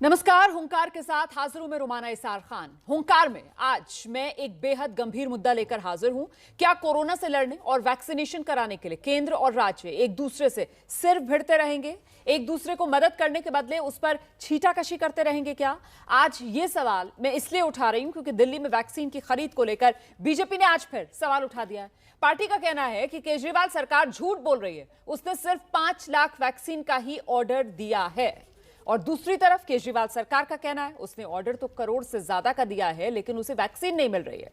नमस्कार। हुंकार के साथ हाजिर हूं मैं रुमाना इसार खान। हुंकार में आज मैं एक बेहद गंभीर मुद्दा लेकर हाजिर हूं। क्या कोरोना से लड़ने और वैक्सीनेशन कराने के लिए केंद्र और राज्य एक दूसरे से सिर्फ भिड़ते रहेंगे? एक दूसरे को मदद करने के बदले उस पर छींटाकशी करते रहेंगे क्या? आज ये सवाल मैं इसलिए उठा रही हूं क्योंकि दिल्ली में वैक्सीन की खरीद को लेकर बीजेपी ने आज फिर सवाल उठा दिया है। पार्टी का कहना है कि केजरीवाल सरकार झूठ बोल रही है, उसने सिर्फ 5 लाख वैक्सीन का ही ऑर्डर दिया है। और दूसरी तरफ केजरीवाल सरकार का कहना है उसने ऑर्डर तो करोड़ से ज्यादा का दिया है, लेकिन उसे वैक्सीन नहीं मिल रही है।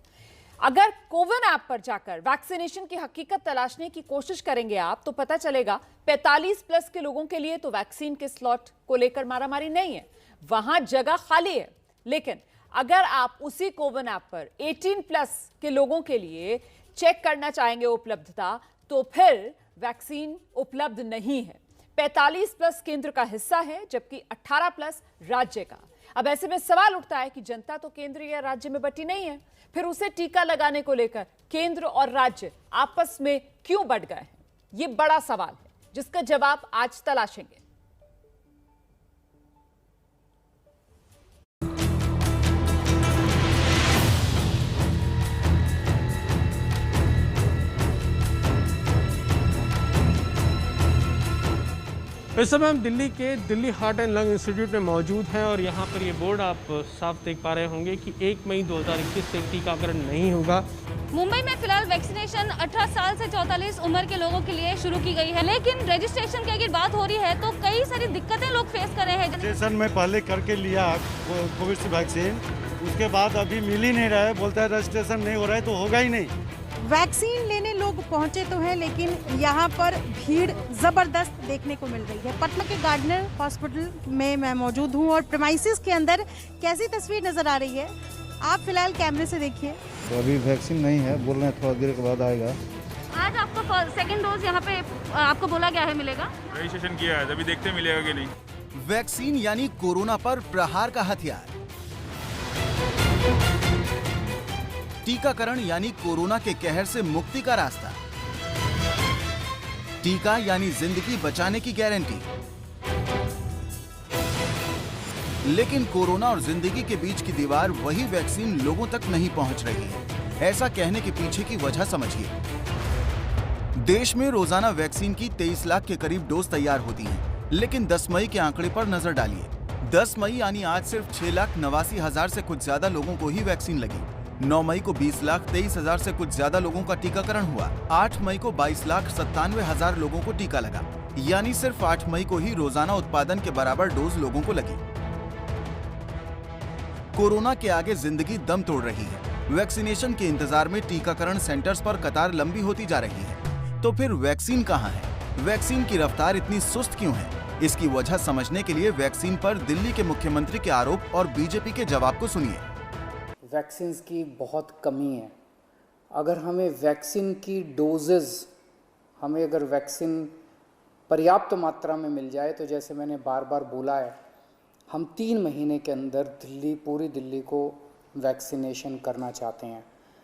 अगर कोविन ऐप पर जाकर वैक्सीनेशन की हकीकत तलाशने की कोशिश करेंगे आप, तो पता चलेगा 45 प्लस के लोगों के लिए तो वैक्सीन के स्लॉट को लेकर मारामारी नहीं है, वहां जगह खाली है। लेकिन अगर आप उसी कोविन ऐप पर 18 प्लस के लोगों के लिए चेक करना चाहेंगे उपलब्धता, तो फिर वैक्सीन उपलब्ध नहीं है। 45 प्लस केंद्र का हिस्सा है, जबकि 18 प्लस राज्य का। अब ऐसे में सवाल उठता है कि जनता तो केंद्र या राज्य में बटी नहीं है, फिर उसे टीका लगाने को लेकर केंद्र और राज्य आपस में क्यों बट गए हैं? ये बड़ा सवाल है जिसका जवाब आज तलाशेंगे। इस समय हम दिल्ली के Delhi heart and lung institute में मौजूद हैं और यहाँ पर ये बोर्ड आप साफ देख पा रहे होंगे कि 1 मई 2021 से टीकाकरण नहीं होगा। मुंबई में फिलहाल वैक्सीनेशन 18 साल से 44 उम्र के लोगों के लिए शुरू की गई है, लेकिन रजिस्ट्रेशन की अगर बात हो रही है तो कई सारी दिक्कतें लोग फेस कर रहे हैं। रजिस्ट्रेशन में पहले करके लिया कोविड वैक्सीन, उसके बाद अभी मिल ही नहीं रहा है, बोलता है रजिस्ट्रेशन नहीं हो रहा है तो होगा ही नहीं। वैक्सीन लेने लोग पहुंचे तो हैं, लेकिन यहाँ पर भीड़ जबरदस्त देखने को मिल रही है। पटना के गार्डनर हॉस्पिटल में मैं मौजूद हूँ और प्रेमाइसिस के अंदर कैसी तस्वीर नजर आ रही है आप फिलहाल कैमरे से देखिए। तो अभी वैक्सीन नहीं है, बोल रहे हैं थोड़ा देर के बाद आएगा। आज आपको सेकेंड डोज यहाँ पे आपको बोला गया है मिलेगा? रजिस्ट्रेशन किया है, अभी देखते मिलेगा कि नहीं। वैक्सीन यानी कोरोना पर प्रहार का हथियार, टीकाकरण यानी कोरोना के कहर से मुक्ति का रास्ता, टीका यानी जिंदगी बचाने की गारंटी। लेकिन कोरोना और जिंदगी के बीच की दीवार वही वैक्सीन लोगों तक नहीं पहुंच रही है। ऐसा कहने के पीछे की वजह समझिए। देश में रोजाना वैक्सीन की 23 लाख के करीब डोज तैयार होती हैं, लेकिन 10 मई के आंकड़े पर नजर डालिए। 10 मई यानी आज सिर्फ 6,89,000 से कुछ ज्यादा लोगों को ही वैक्सीन लगी। 9 मई को 20,23,000 से कुछ ज्यादा लोगों का टीकाकरण हुआ। 8 मई को 22,97,000 लोगों को टीका लगा, यानी सिर्फ 8 मई को ही रोजाना उत्पादन के बराबर डोज लोगों को लगी। कोरोना के आगे जिंदगी दम तोड़ रही है। वैक्सीनेशन के इंतजार में टीकाकरण सेंटर्स पर कतार लंबी होती जा रही है। तो फिर वैक्सीन कहाँ है? वैक्सीन की रफ्तार इतनी सुस्त क्यों है? इसकी वजह समझने के लिए वैक्सीन पर दिल्ली के मुख्यमंत्री के आरोप और बीजेपी के जवाब को सुनिए। वैक्सीन की बहुत कमी है। अगर हमें वैक्सीन की डोजेज, हमें अगर वैक्सीन पर्याप्त मात्रा में मिल जाए तो जैसे मैंने बार बार बोला है, हम 3 महीने के अंदर पूरी दिल्ली को वैक्सीनेशन करना चाहते हैं।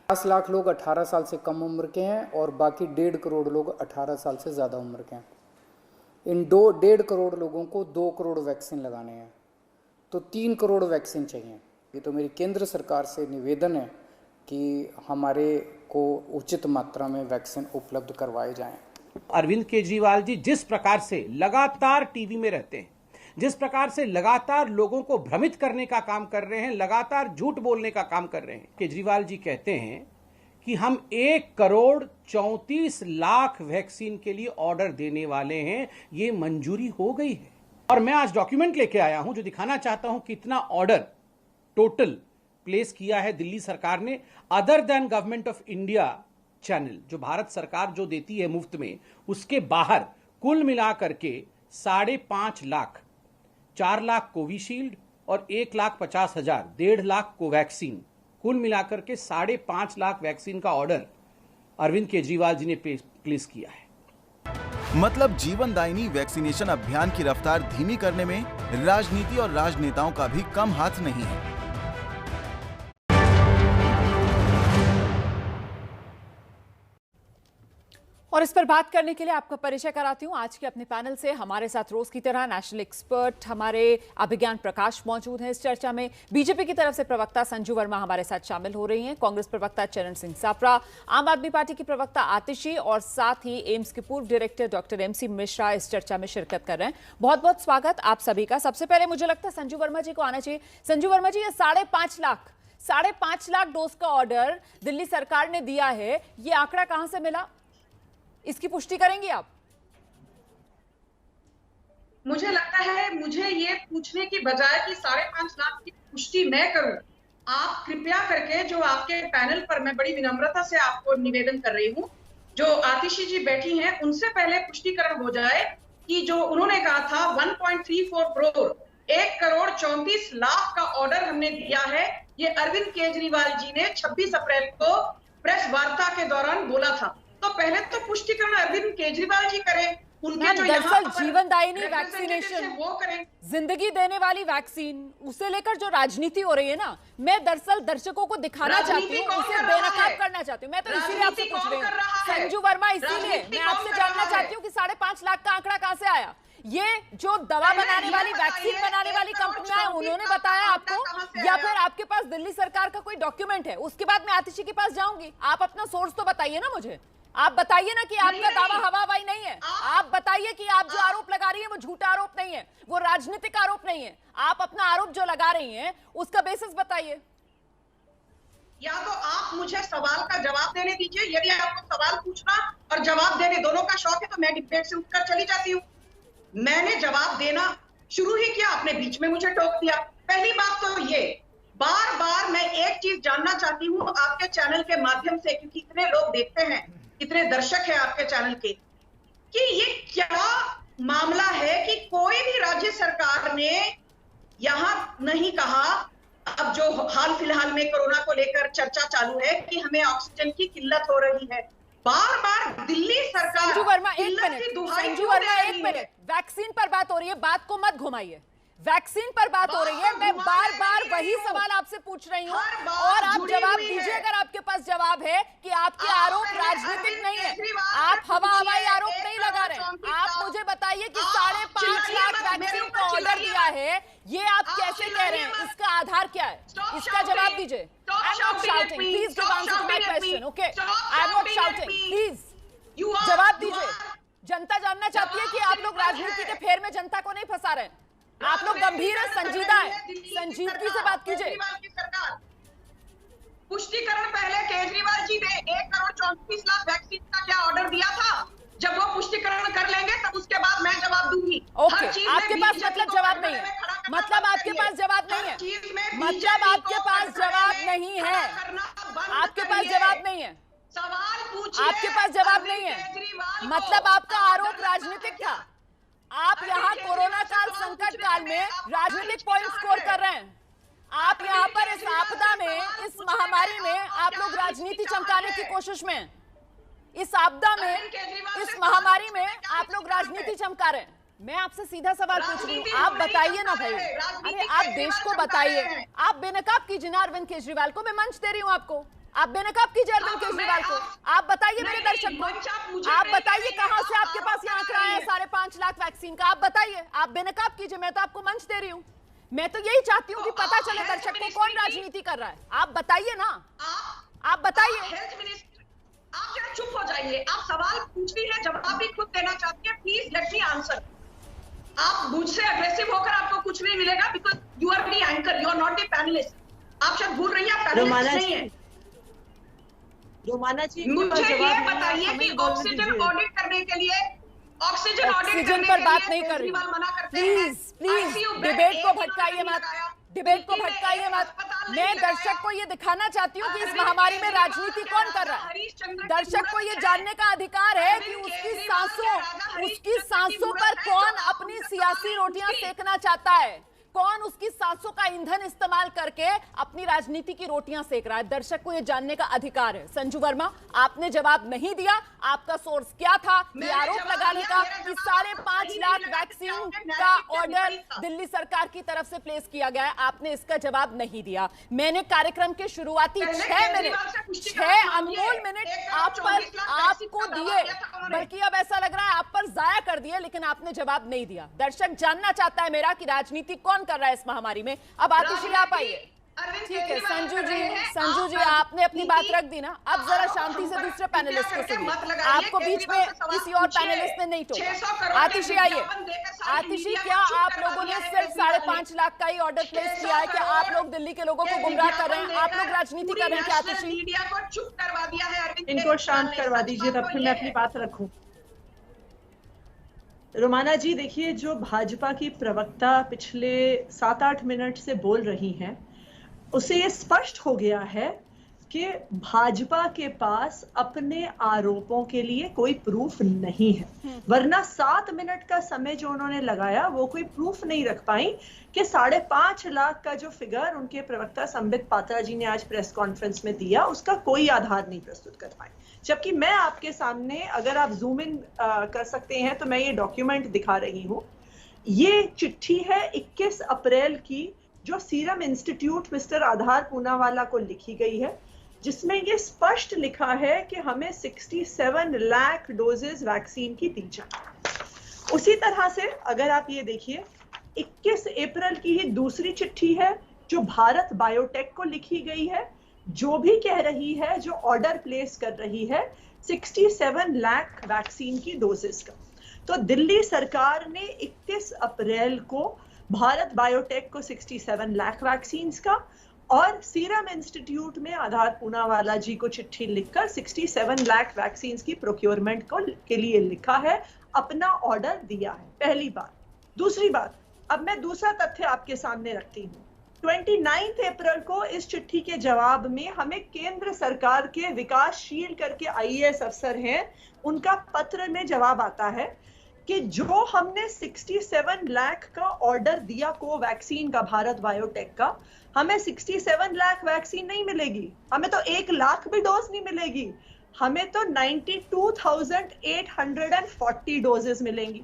10 लाख लोग 18 साल से कम उम्र के हैं और बाकी 1.5 करोड़ लोग 18 साल से ज़्यादा उम्र के हैं। इन 1.5 करोड़ लोगों को 2 करोड़ वैक्सीन लगाने हैं, तो 3 करोड़ वैक्सीन चाहिए। ये तो मेरी केंद्र सरकार से निवेदन है कि हमारे को उचित मात्रा में वैक्सीन उपलब्ध करवाए जाएं। अरविंद केजरीवाल जी जिस प्रकार से लगातार टीवी में रहते हैं, जिस प्रकार से लगातार लोगों को भ्रमित करने का काम कर रहे हैं, लगातार झूठ बोलने का काम कर रहे हैं। केजरीवाल जी कहते हैं कि हम 1 करोड़ 34 लाख वैक्सीन के लिए ऑर्डर देने वाले हैं, ये मंजूरी हो गई है। और मैं आज डॉक्यूमेंट लेके आया हूं जो दिखाना चाहता हूं कितना ऑर्डर टोटल प्लेस किया है दिल्ली सरकार ने, other than government of India channel, जो भारत सरकार जो देती है मुफ्त में, उसके बाहर कुल मिलाकर के 5.5 लाख, 4 लाख कोविशील्ड और 1,50,000, 1.5 लाख कोवैक्सीन, कुल मिलाकर के 5.5 लाख वैक्सीन का ऑर्डर अरविंद केजरीवाल जी ने प्लेस किया है। मतलब जीवनदायिनी वैक्सीनेशन अभियान की रफ्तार धीमी करने में राजनीति और राजनेताओं का भी कम हाथ नहीं है। और इस पर बात करने के लिए आपका परिचय कराती हूँ आज के अपने पैनल से। हमारे साथ रोज की तरह नेशनल एक्सपर्ट हमारे अभिज्ञान प्रकाश मौजूद हैं इस चर्चा में। बीजेपी की तरफ से प्रवक्ता संजू वर्मा हमारे साथ शामिल हो रही हैं, कांग्रेस प्रवक्ता चरण सिंह सापरा, आम आदमी पार्टी की प्रवक्ता आतिशी और साथ ही एम्स के पूर्व डायरेक्टर डॉक्टर MC मिश्रा इस चर्चा में शिरकत कर रहे हैं। बहुत बहुत स्वागत आप सभी का। सबसे पहले मुझे लगता है संजू वर्मा जी को आना चाहिए। संजू वर्मा जी, ये 5.5 लाख डोज का ऑर्डर दिल्ली सरकार ने दिया है, ये आंकड़ा कहां से मिला, इसकी पुष्टि करेंगी आप? मुझे लगता है मुझे ये पूछने की बजाय कि 5.5 लाख की पुष्टि मैं करूं, आप कृपया करके, जो आपके पैनल पर मैं बड़ी विनम्रता से आपको निवेदन कर रही हूं, जो आतिशी जी बैठी हैं, उनसे पहले पुष्टिकरण हो जाए कि जो उन्होंने कहा था 1.34 करोड़ 1 करोड़ 34 लाख का ऑर्डर हमने दिया है, ये अरविंद केजरीवाल जी ने 26 अप्रैल को प्रेस वार्ता के दौरान बोला था। तो पहले तो पुष्टिकरण अरविंद केजरीवाल जी करें, उनके जो दरअसल जीवनदायिनी वैक्सीनेशन, वो करें, जिंदगी देने वाली वैक्सीन, उसे लेकर जो राजनीति हो रही है ना, मैं दरअसल दर्शकों को दिखाना चाहती हूँ, उसे बेनकाब करना चाहती हूँ। मैं तो इसीलिए आपसे पूछ रही हूँ संजू वर्मा, इसीलिए मैं आपसे जानना चाहती हूँ कि 5.5 लाख का आंकड़ा कहां से आया। ये जो दवा बनाने वाली, वैक्सीन बनाने वाली कंपनियां हैं, उन्होंने बताया आपको, या फिर आपके पास दिल्ली सरकार का कोई डॉक्यूमेंट है? उसके बाद मैं आतिशी के पास जाऊंगी। आप अपना सोर्स तो बताइए ना मुझे, आप बताइए ना कि आपका दावा हवाबाई नहीं है। आप बताइए कि आप जो आरोप लगा रही है वो झूठा आरोप नहीं है, वो राजनीतिक आरोप नहीं है। आप अपना आरोप जो लगा रही हैं उसका बेसिस बताइए। या तो आप मुझे सवाल का जवाब देने दीजिए, यदि आपको सवाल पूछना और जवाब देने दोनों का शौक है तो मैं डिबेट से उठकर चली जाती हूँ। मैंने जवाब देना शुरू ही किया, आपने बीच में मुझे टोक दिया। पहली बात तो ये, बार बार मैं एक चीज जानना चाहती हूँ आपके चैनल के माध्यम से, क्योंकि इतने लोग देखते हैं, इतने दर्शक हैं आपके चैनल के, कि ये क्या मामला है कि कोई भी राज्य सरकार ने यहां नहीं कहा, अब जो हाल फिलहाल में कोरोना को लेकर चर्चा चालू है कि हमें ऑक्सीजन की किल्लत हो रही है, बार बार दिल्ली सरकार। संजू वर्मा एक मिनट, वैक्सीन पर बात हो रही है, बात को मत घुमाइए। वैक्सीन पर बात हो रही है, मैं बार बार वही सवाल आपसे पूछ रही हूँ और आप जवाब दीजिए अगर आपके पास जवाब है कि आपके आरोप राजनीतिक नहीं है, आप हवाई आरोप नहीं लगा रहे हैं। आप मुझे बताइए कि 5.5 लाख वैक्सीन का ऑर्डर दिया है, ये आप कैसे कह रहे हैं, इसका आधार क्या है, इसका जवाब दीजिए। I am not shouting, please give answer to my question, okay? I am not shouting, please जवाब दीजिए। जनता जानना चाहती है कि आप लोग राजनीति के फेर में जनता को नहीं फंसा रहे हैं, आप लोग गंभीर है, संजीदा है, संजीदगी से बात कीजिए। पुष्टिकरण पहले केजरीवाल जी ने 1 करोड़ 34 लाख वैक्सीन का क्या ऑर्डर दिया था, जब वो पुष्टिकरण कर लेंगे तब उसके बाद मैं जवाब दूंगी। ओके, आपके पास मतलब जवाब नहीं है, मतलब आपके पास जवाब नहीं है, मतलब आपके पास जवाब नहीं है, आपके पास जवाब नहीं है, सवाल पूछिए, आपके पास जवाब नहीं है, मतलब आपका आरोप राजनीतिक था। आप यहाँ कोरोना काल, संकट काल में राजनीतिक पॉइंट स्कोर कर रहे हैं। आप यहाँ पर इस आपदा में, इस महामारी में आप लोग राजनीति चमकाने की कोशिश में हैं। इस आपदा में, इस महामारी में आप लोग राजनीति चमका रहे हैं। मैं आपसे सीधा सवाल पूछ रही हूँ, आप बताइए ना भाई, अरे आप देश को बताइए, आप बेनकाब कीजिए ना अरविंद केजरीवाल को, मैं मंच दे रही हूँ आपको, आप बेनकाब कीजिए अरविंद केजरीवाल को। आप बताइए मेरे दर्शक को, आप बताइए कहां से आपके पास ये आंकड़ा है 5.5 लाख वैक्सीन का, आप बताइए, आप बेनकाब कीजिए, मैं तो आपको मंच दे रही हूँ। मैं तो यही चाहती हूँ कि पता चले दर्शक को कौन राजनीति कर रहा है। आप बताइए ना, आप बताइए। आप जरा चुप हो जाइए, आप सवाल पूछ रही है, जवाब भी खुद देना चाहती है, प्लीज लेट मी आंसर। आप मुझसे अग्रेसिव होकर आपको कुछ नहीं मिलेगा, because you are the anchor, you are not the panelist. आप शायद भूल रही है, आप पैनलिस्ट नहीं है। मुझे ये बताइए कि ऑक्सीजन ऑडिट करने के लिए, ऑक्सीजन पर बात नहीं कर रही, प्लीज डिबेट को भटकाइए मत, डिबेट को भटकाइए मत। मैं दर्शक को ये दिखाना चाहती हूँ कि इस महामारी में राजनीति कौन कर रहा है। दर्शक को ये जानने का अधिकार है कि उसकी सांसों पर कौन अपनी सियासी रोटियां सेकना चाहता है, कौन उसकी सांसों का ईंधन इस्तेमाल करके अपनी राजनीति की रोटियां सेक रहा है। दर्शक को यह जानने का अधिकार है। संजू वर्मा, आपने जवाब नहीं दिया, आपका सोर्स क्या था ये आरोप लगाने का कि 5.5 लाख वैक्सीन का ऑर्डर दिल्ली सरकार की तरफ से प्लेस किया गया है? आपने इसका जवाब नहीं दिया। मैंने कार्यक्रम के शुरुआती 6 अनमोल मिनट आपको दिए, उन्होंने। बल्कि अब ऐसा लग रहा है आप पर जाया कर दिए, लेकिन आपने जवाब नहीं दिया। दर्शक जानना चाहता है मेरा कि राजनीति कौन कर रहा है इस महामारी में। अब आतिशी आप आइए। ठीक है संजू जी आपने अपनी बात रख दी ना, अब जरा शांति से दूसरे पैनलिस्ट को सुनिए। आपको बीच में किसी और पैनलिस्ट ने नहीं टोका। आतिशी आइए। आतिशी, क्या आप लोगों ने सिर्फ 5.5 लाख का ही ऑर्डर प्लेस किया है? क्या आप लोग दिल्ली के लोगों को गुमराह कर रहे हैं? आप लोग राजनीति कर रहे हैं क्या? आतिशी, मीडिया को चुप करवा दिया है। इनको शांत करवा दीजिए, तब फिर मैं अपनी बात रखूं। रोमाना जी देखिए, जो भाजपा की प्रवक्ता पिछले 7-8 मिनट से बोल रही हैं, उसे ये स्पष्ट हो गया है कि भाजपा के पास अपने आरोपों के लिए कोई प्रूफ नहीं है। वरना 7 मिनट का समय जो उन्होंने लगाया वो कोई प्रूफ नहीं रख पाई कि 5.5 लाख का जो फिगर उनके प्रवक्ता संबित पात्रा जी ने आज प्रेस कॉन्फ्रेंस में दिया, उसका कोई आधार नहीं प्रस्तुत कर पाए। जबकि मैं आपके सामने, अगर आप जूम इन कर सकते हैं तो मैं ये डॉक्यूमेंट दिखा रही हूँ। ये चिट्ठी है 21 अप्रैल की, जो सीरम इंस्टीट्यूट मिस्टर आधार पूनावाला को लिखी गई है, जिसमें ये स्पष्ट लिखा है कि हमें 67 लाख डोजेस वैक्सीन की दी जाए। उसी तरह से अगर आप ये देखिए, 21 अप्रैल की ही दूसरी चिट्ठी है जो भारत बायोटेक को लिखी गई है, जो भी कह रही है, जो ऑर्डर प्लेस कर रही है 67 लाख वैक्सीन की डोजेस का। तो दिल्ली सरकार ने 21 अप्रैल को भारत बायोटेक को 67 लाख वैक्सीन का और सीरम इंस्टीट्यूट में आधार पूनावाला जी को चिट्ठी लिखकर 67 लाख वैक्सीन की प्रोक्योरमेंट के लिए लिखा है, अपना ऑर्डर दिया है। पहली बात। दूसरी बात, अब मैं दूसरा तथ्य आपके सामने रखती हूँ। 29 अप्रैल को इस चिट्ठी के जवाब में हमें केंद्र सरकार के विकासशील करके IAS अफसर हैं, उनका पत्र में जवाब आता है कि जो हमने 67 लाख का ऑर्डर दिया कोवैक्सीन का, भारत बायोटेक का, हमें 67 लाख वैक्सीन नहीं मिलेगी, हमें तो 1 लाख भी डोज नहीं मिलेगी, हमें तो 92,840 डोजेस मिलेंगी।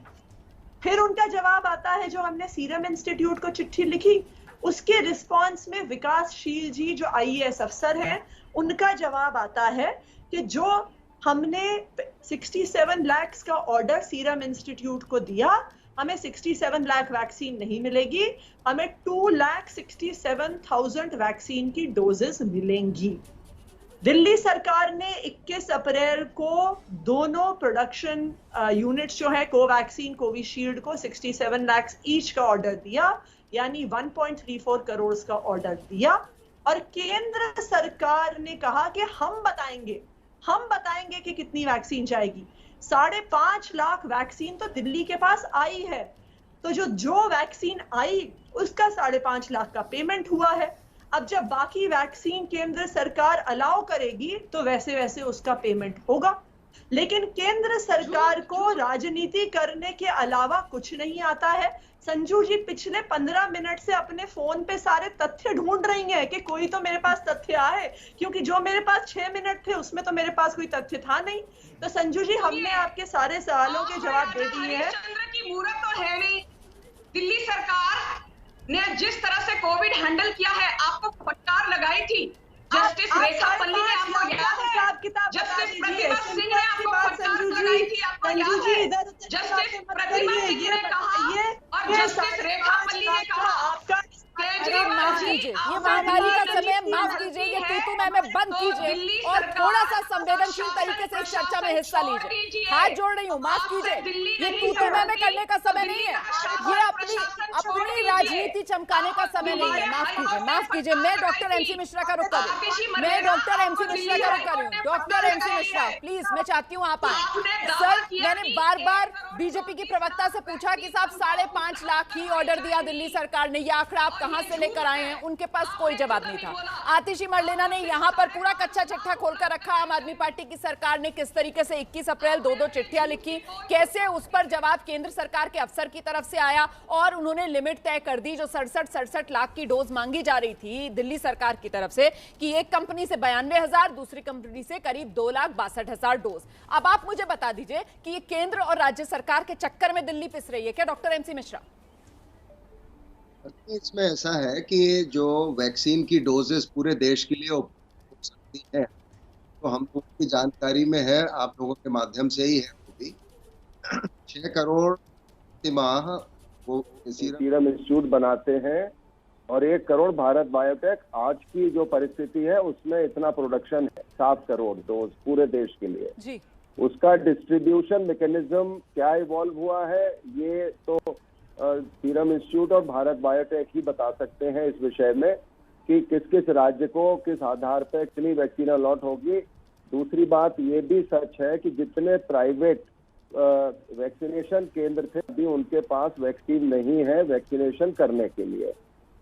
फिर उनका जवाब आता है, जो हमने सीरम इंस्टीट्यूट को चिट्ठी लिखी, उसके रिस्पॉन्स में विकासशील जी जो IAS अफसर हैं, उनका जवाब आता है कि जो हमने 67 लाख का ऑर्डर सीरम इंस्टीट्यूट को दिया, हमें 67 लाख वैक्सीन नहीं मिलेगी, हमें 2,67,000 वैक्सीन की डोजेस मिलेंगी। दिल्ली सरकार ने 21 अप्रैल को दोनों प्रोडक्शन यूनिट्स जो है कोवैक्सीन कोविशील्ड को 67 लाख ईच का ऑर्डर दिया, यानी 1.34 करोड़ का ऑर्डर दिया। और केंद्र सरकार ने कहा कि हम बताएंगे कि कितनी वैक्सीन जाएगी। 5.5 लाख वैक्सीन तो दिल्ली के पास आई है, तो जो वैक्सीन आई उसका 5.5 लाख का पेमेंट हुआ है। अब जब बाकी वैक्सीन केंद्र सरकार अलाउ करेगी तो वैसे वैसे उसका पेमेंट होगा। लेकिन केंद्र सरकार को राजनीति करने के अलावा कुछ नहीं आता है। संजू जी पिछले 15 मिनट से अपने फोन पे सारे तथ्य ढूंढ रही हैं कि कोई तो मेरे पास तथ्य आए, क्योंकि जो मेरे पास 6 मिनट थे उसमें तो मेरे पास कोई तथ्य था नहीं। तो संजू जी, हमने आपके सारे सवालों के जवाब दे दिए हैं। चंद्र की मूर्त तो है नहीं। दिल्ली सरकार ने जिस तरह से कोविड हैंडल किया है, आपको फटकार लगाई थी। जस्टिस रेखा पल्ली ने आपको याद है, जस्टिस प्रतिभा सिंह ने आपको फटकार लगाई थी, आपको याद है। जस्टिस प्रतिभा सिंह ने कहा और जस्टिस रेखा पल्ली ने कहा, माफ कीजिए, ये महामारी का समय, माफ कीजिए, ये तू मैं बंद कीजिए और थोड़ा सा संवेदनशील तरीके से इस चर्चा में हिस्सा लीजिए। हाथ जोड़ रही हूँ, माफ कीजिए, ये तू मैं करने का समय नहीं है, ये अपनी राजनीति चमकाने का समय नहीं है। माफ कीजिए, मैं डॉक्टर MC मिश्रा का रुख कर रही हूँ, डॉक्टर MC मिश्रा प्लीज, मैं चाहती हूँ आप आए। सर, मैंने बार बीजेपी की प्रवक्ता से पूछा कि साहब 5.5 लाख ही ऑर्डर दिया दिल्ली सरकार ने, ये आंकड़ा आप कहां से लेकर आए हैं? उनके पास कोई जवाब नहीं था। आतिशी मरलेना ने यहां पर पूरा कच्चा चिट्ठा खोलकर रखा। आम आदमी पार्टी की सरकार ने किस तरीके से 21 अप्रैल 2 चिट्ठियां लिखी, कैसे उस पर जवाब केंद्र सरकार के अफसर की तरफ से आया और उन्होंने लिमिट तय कर दी जो 67 लाख की डोज मांगी जा रही थी दिल्ली सरकार की तरफ से, कि एक कंपनी से 92,000, दूसरी कंपनी से करीब 2,62,000 डोज। अब आप मुझे बता दीजिए कि ये केंद्र और राज्य सरकार के चक्कर में दिल्ली पिस रही है क्या, डॉक्टर MC मिश्रा? इसमें ऐसा है कि जो वैक्सीन की डोजेस पूरे देश के लिए उपलब्ध हो सकती है, तो हम लोगों की जानकारी में है, आप लोगों के माध्यम से ही है 6 करोड़ माह वो सीरम इंस्टीट्यूट बनाते हैं और 1 करोड़ भारत बायोटेक। आज की जो परिस्थिति है उसमें इतना प्रोडक्शन है 7 करोड़ डोज पूरे देश के लिए जी। उसका डिस्ट्रीब्यूशन मैकेनिज्म क्या इवॉल्व हुआ है ये तो सीरम इंस्टीट्यूट और भारत बायोटेक ही बता सकते हैं इस विषय में कि किस किस राज्य को किस आधार पर कितनी वैक्सीन अलॉट होगी। दूसरी बात ये भी सच है कि जितने प्राइवेट वैक्सीनेशन केंद्र थे अभी उनके पास वैक्सीन नहीं है वैक्सीनेशन करने के लिए।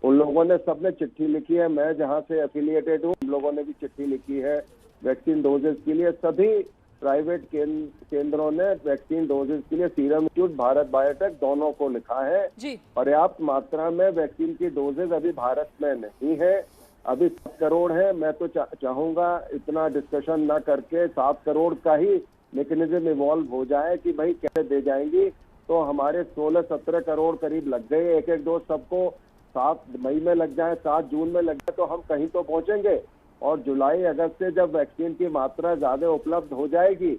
उन लोगों ने सबने चिट्ठी लिखी है, मैं जहां से एफिलिएटेड हूं उन लोगों ने भी चिट्ठी लिखी है वैक्सीन डोजेस के लिए। सभी प्राइवेट केंद्रों ने वैक्सीन डोजेस के लिए सीरम इंस्टीट्यूट भारत बायोटेक दोनों को लिखा है। पर्याप्त मात्रा में वैक्सीन की डोजेज अभी भारत में नहीं है, अभी 7 करोड़ है। मैं तो चाहूंगा इतना डिस्कशन ना करके 7 करोड़ का ही मैकेनिज्म इवॉल्व हो जाए कि भाई कैसे दे जाएंगी। तो हमारे 16-17 करोड़ करीब लग गए, एक एक डोज सबको 7 मई में लग जाए 7 जून में लग जाए तो हम कहीं तो पहुंचेंगे। और जुलाई अगस्त से जब वैक्सीन की मात्रा ज्यादा उपलब्ध हो जाएगी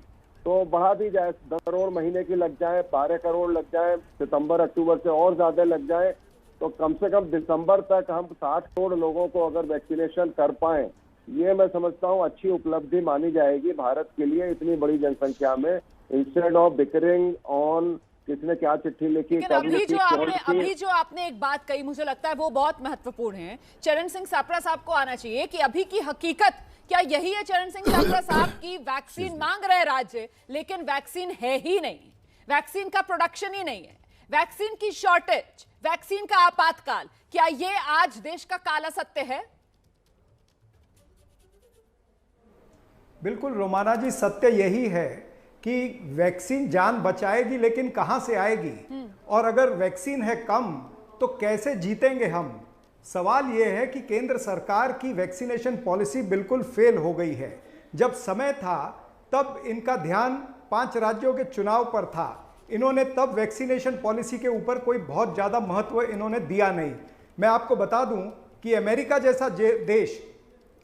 तो बढ़ा दी जाए, 10 करोड़ महीने की लग जाए, 12 करोड़ लग जाए, सितंबर अक्टूबर से और ज्यादा लग जाए तो कम से कम दिसंबर तक हम 60 करोड़ लोगों को अगर वैक्सीनेशन कर पाए, ये मैं समझता हूँ अच्छी उपलब्धि मानी जाएगी भारत के लिए इतनी बड़ी जनसंख्या में। इंस्टेड ऑफ बिकरिंग ऑन किसने क्या चिट्ठी लिखी। अभी जो आपने एक बात कही मुझे लगता है वो बहुत महत्वपूर्ण है। चरण सिंह सापरा साहब को आना चाहिए कि अभी की हकीकत क्या यही है। चरण सिंह सापरा साहब की वैक्सीन मांग रहे राज्य लेकिन वैक्सीन है ही नहीं, वैक्सीन का प्रोडक्शन ही नहीं है, वैक्सीन की शॉर्टेज, वैक्सीन का आपातकाल, क्या ये आज देश का काला सत्य है? बिल्कुल रोमाना जी, सत्य यही है कि वैक्सीन जान बचाएगी लेकिन कहां से आएगी, और अगर वैक्सीन है कम तो कैसे जीतेंगे हम। सवाल यह है कि केंद्र सरकार की वैक्सीनेशन पॉलिसी बिल्कुल फेल हो गई है। जब समय था तब इनका ध्यान 5 राज्यों के चुनाव पर था, इन्होंने तब वैक्सीनेशन पॉलिसी के ऊपर कोई बहुत ज़्यादा महत्व इन्होंने दिया नहीं। मैं आपको बता दूं कि अमेरिका जैसा देश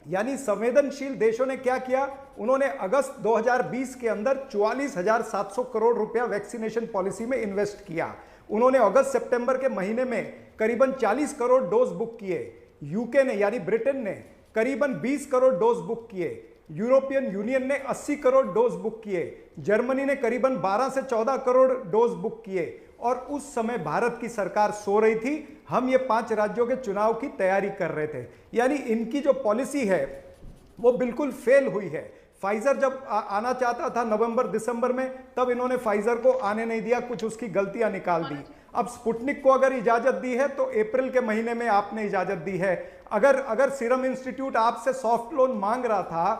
यानी संवेदनशील देशों ने क्या किया, उन्होंने अगस्त 2020 के अंदर 44,700 करोड़ रुपया वैक्सीनेशन पॉलिसी में इन्वेस्ट किया। उन्होंने अगस्त सितंबर के महीने में करीबन 40 करोड़ डोज बुक किए। यूके ने यानी ब्रिटेन ने करीबन 20 करोड़ डोज बुक किए। यूरोपियन यूनियन ने 80 करोड़ डोज बुक किए। जर्मनी ने करीबन 12 से 14 करोड़ डोज बुक किए। और उस समय भारत की सरकार सो रही थी, हम ये 5 राज्यों के चुनाव की तैयारी कर रहे थे। यानी इनकी जो पॉलिसी है वो बिल्कुल फेल हुई है। फाइजर जब आना चाहता था नवंबर दिसंबर में, तब इन्होंने फाइजर को आने नहीं दिया, कुछ उसकी गलतियां निकाल दी। अब स्पुतनिक को अगर इजाजत दी है तो अप्रैल के महीने में आपने इजाजत दी है। अगर सीरम इंस्टीट्यूट आपसे सॉफ्ट लोन मांग रहा था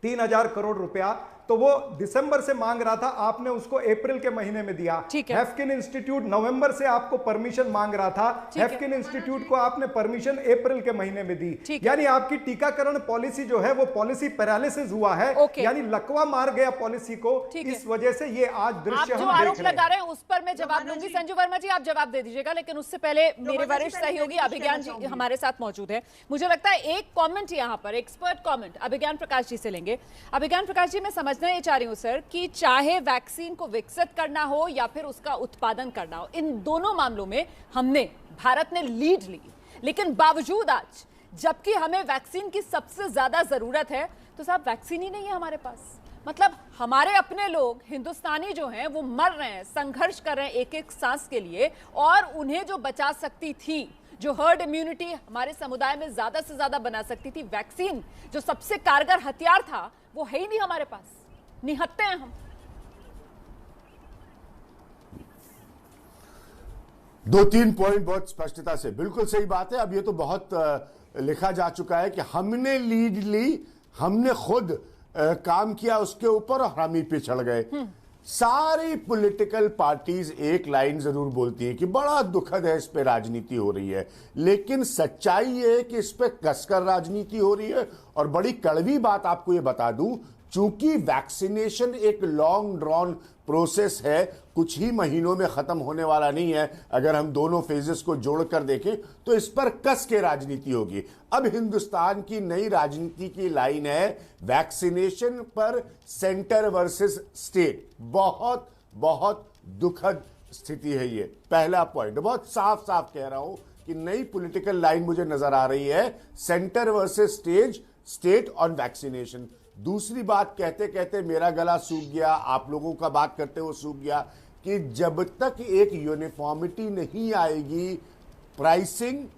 3,000 करोड़ रुपया, तो वो दिसंबर से मांग रहा था, आपने उसको अप्रैल के महीने में दिया। हेफकिन इंस्टीट्यूट नवंबर से आपको परमिशन मांग रहा था, हेफकिन इंस्टीट्यूट को आपने परमिशन अप्रैल के महीने में दी। यानी आपकी टीकाकरण पॉलिसी जो है वो पॉलिसी पैरालिसिस हुआ है, यानी लकवा मार गया पॉलिसी को। इस वजह से ये आज दृश्य हम आरोप लगा रहे हैं उस पर मैं जवाब दूंगी। संजू वर्मा जी आप जवाब दे दीजिएगा, लेकिन उससे पहले मेरे वरिष्ठ सहयोगी अभिज्ञान जी हमारे साथ मौजूद है। मुझे लगता है एक कॉमेंट यहाँ पर, एक्सपर्ट कॉमेंट अभिज्ञान प्रकाश जी से लेंगे। अभिज्ञान प्रकाश जी, मैं समझना ये चाह रही हूं सर कि चाहे वैक्सीन को विकसित करना हो या फिर उसका उत्पादन करना हो, इन दोनों मामलों में भारत ने लीड ली, लेकिन बावजूद आज जबकि हमें वैक्सीन की सबसे ज्यादा जरूरत है तो साहब वैक्सीन ही नहीं है हमारे पास। मतलब हमारे अपने लोग हिंदुस्तानी जो हैं वो मर रहे हैं, संघर्ष कर रहे हैं एक एक सांस के लिए, और उन्हें जो बचा सकती थी, जो हर्ड इम्यूनिटी हमारे समुदाय में ज्यादा से ज्यादा बना सकती थी, वैक्सीन जो सबसे कारगर हथियार था, वो है ही नहीं हमारे पास। निहत्ते हैं हम। 2-3 पॉइंट बहुत स्पष्टता से, बिल्कुल सही बात है। अब ये तो बहुत लिखा जा चुका है कि हमने लीड ली, हमने खुद काम किया उसके ऊपर और हम ही पे चढ़ गए। सारी पॉलिटिकल पार्टीज एक लाइन जरूर बोलती है कि बड़ा दुखद है, इस पे राजनीति हो रही है, लेकिन सच्चाई ये है कि इस पे कसकर राजनीति हो रही है। और बड़ी कड़वी बात आपको ये बता दूं, चूंकि वैक्सीनेशन एक लॉन्ग ड्रॉन प्रोसेस है, कुछ ही महीनों में खत्म होने वाला नहीं है। अगर हम दोनों फेजेस को जोड़कर देखें तो इस पर कस के राजनीति होगी। अब हिंदुस्तान की नई राजनीति की लाइन है वैक्सीनेशन पर सेंटर वर्सेस स्टेट। बहुत बहुत दुखद स्थिति है ये। पहला पॉइंट बहुत साफ साफ कह रहा हूं कि नई पॉलिटिकल लाइन मुझे नजर आ रही है, centre versus state on vaccination. दूसरी बात कहते कहते मेरा गला सूख गया, आप लोगों का बात करते हुए सूख गया, कि जब तक एक यूनिफॉर्मिटी नहीं आएगी प्राइसिंग,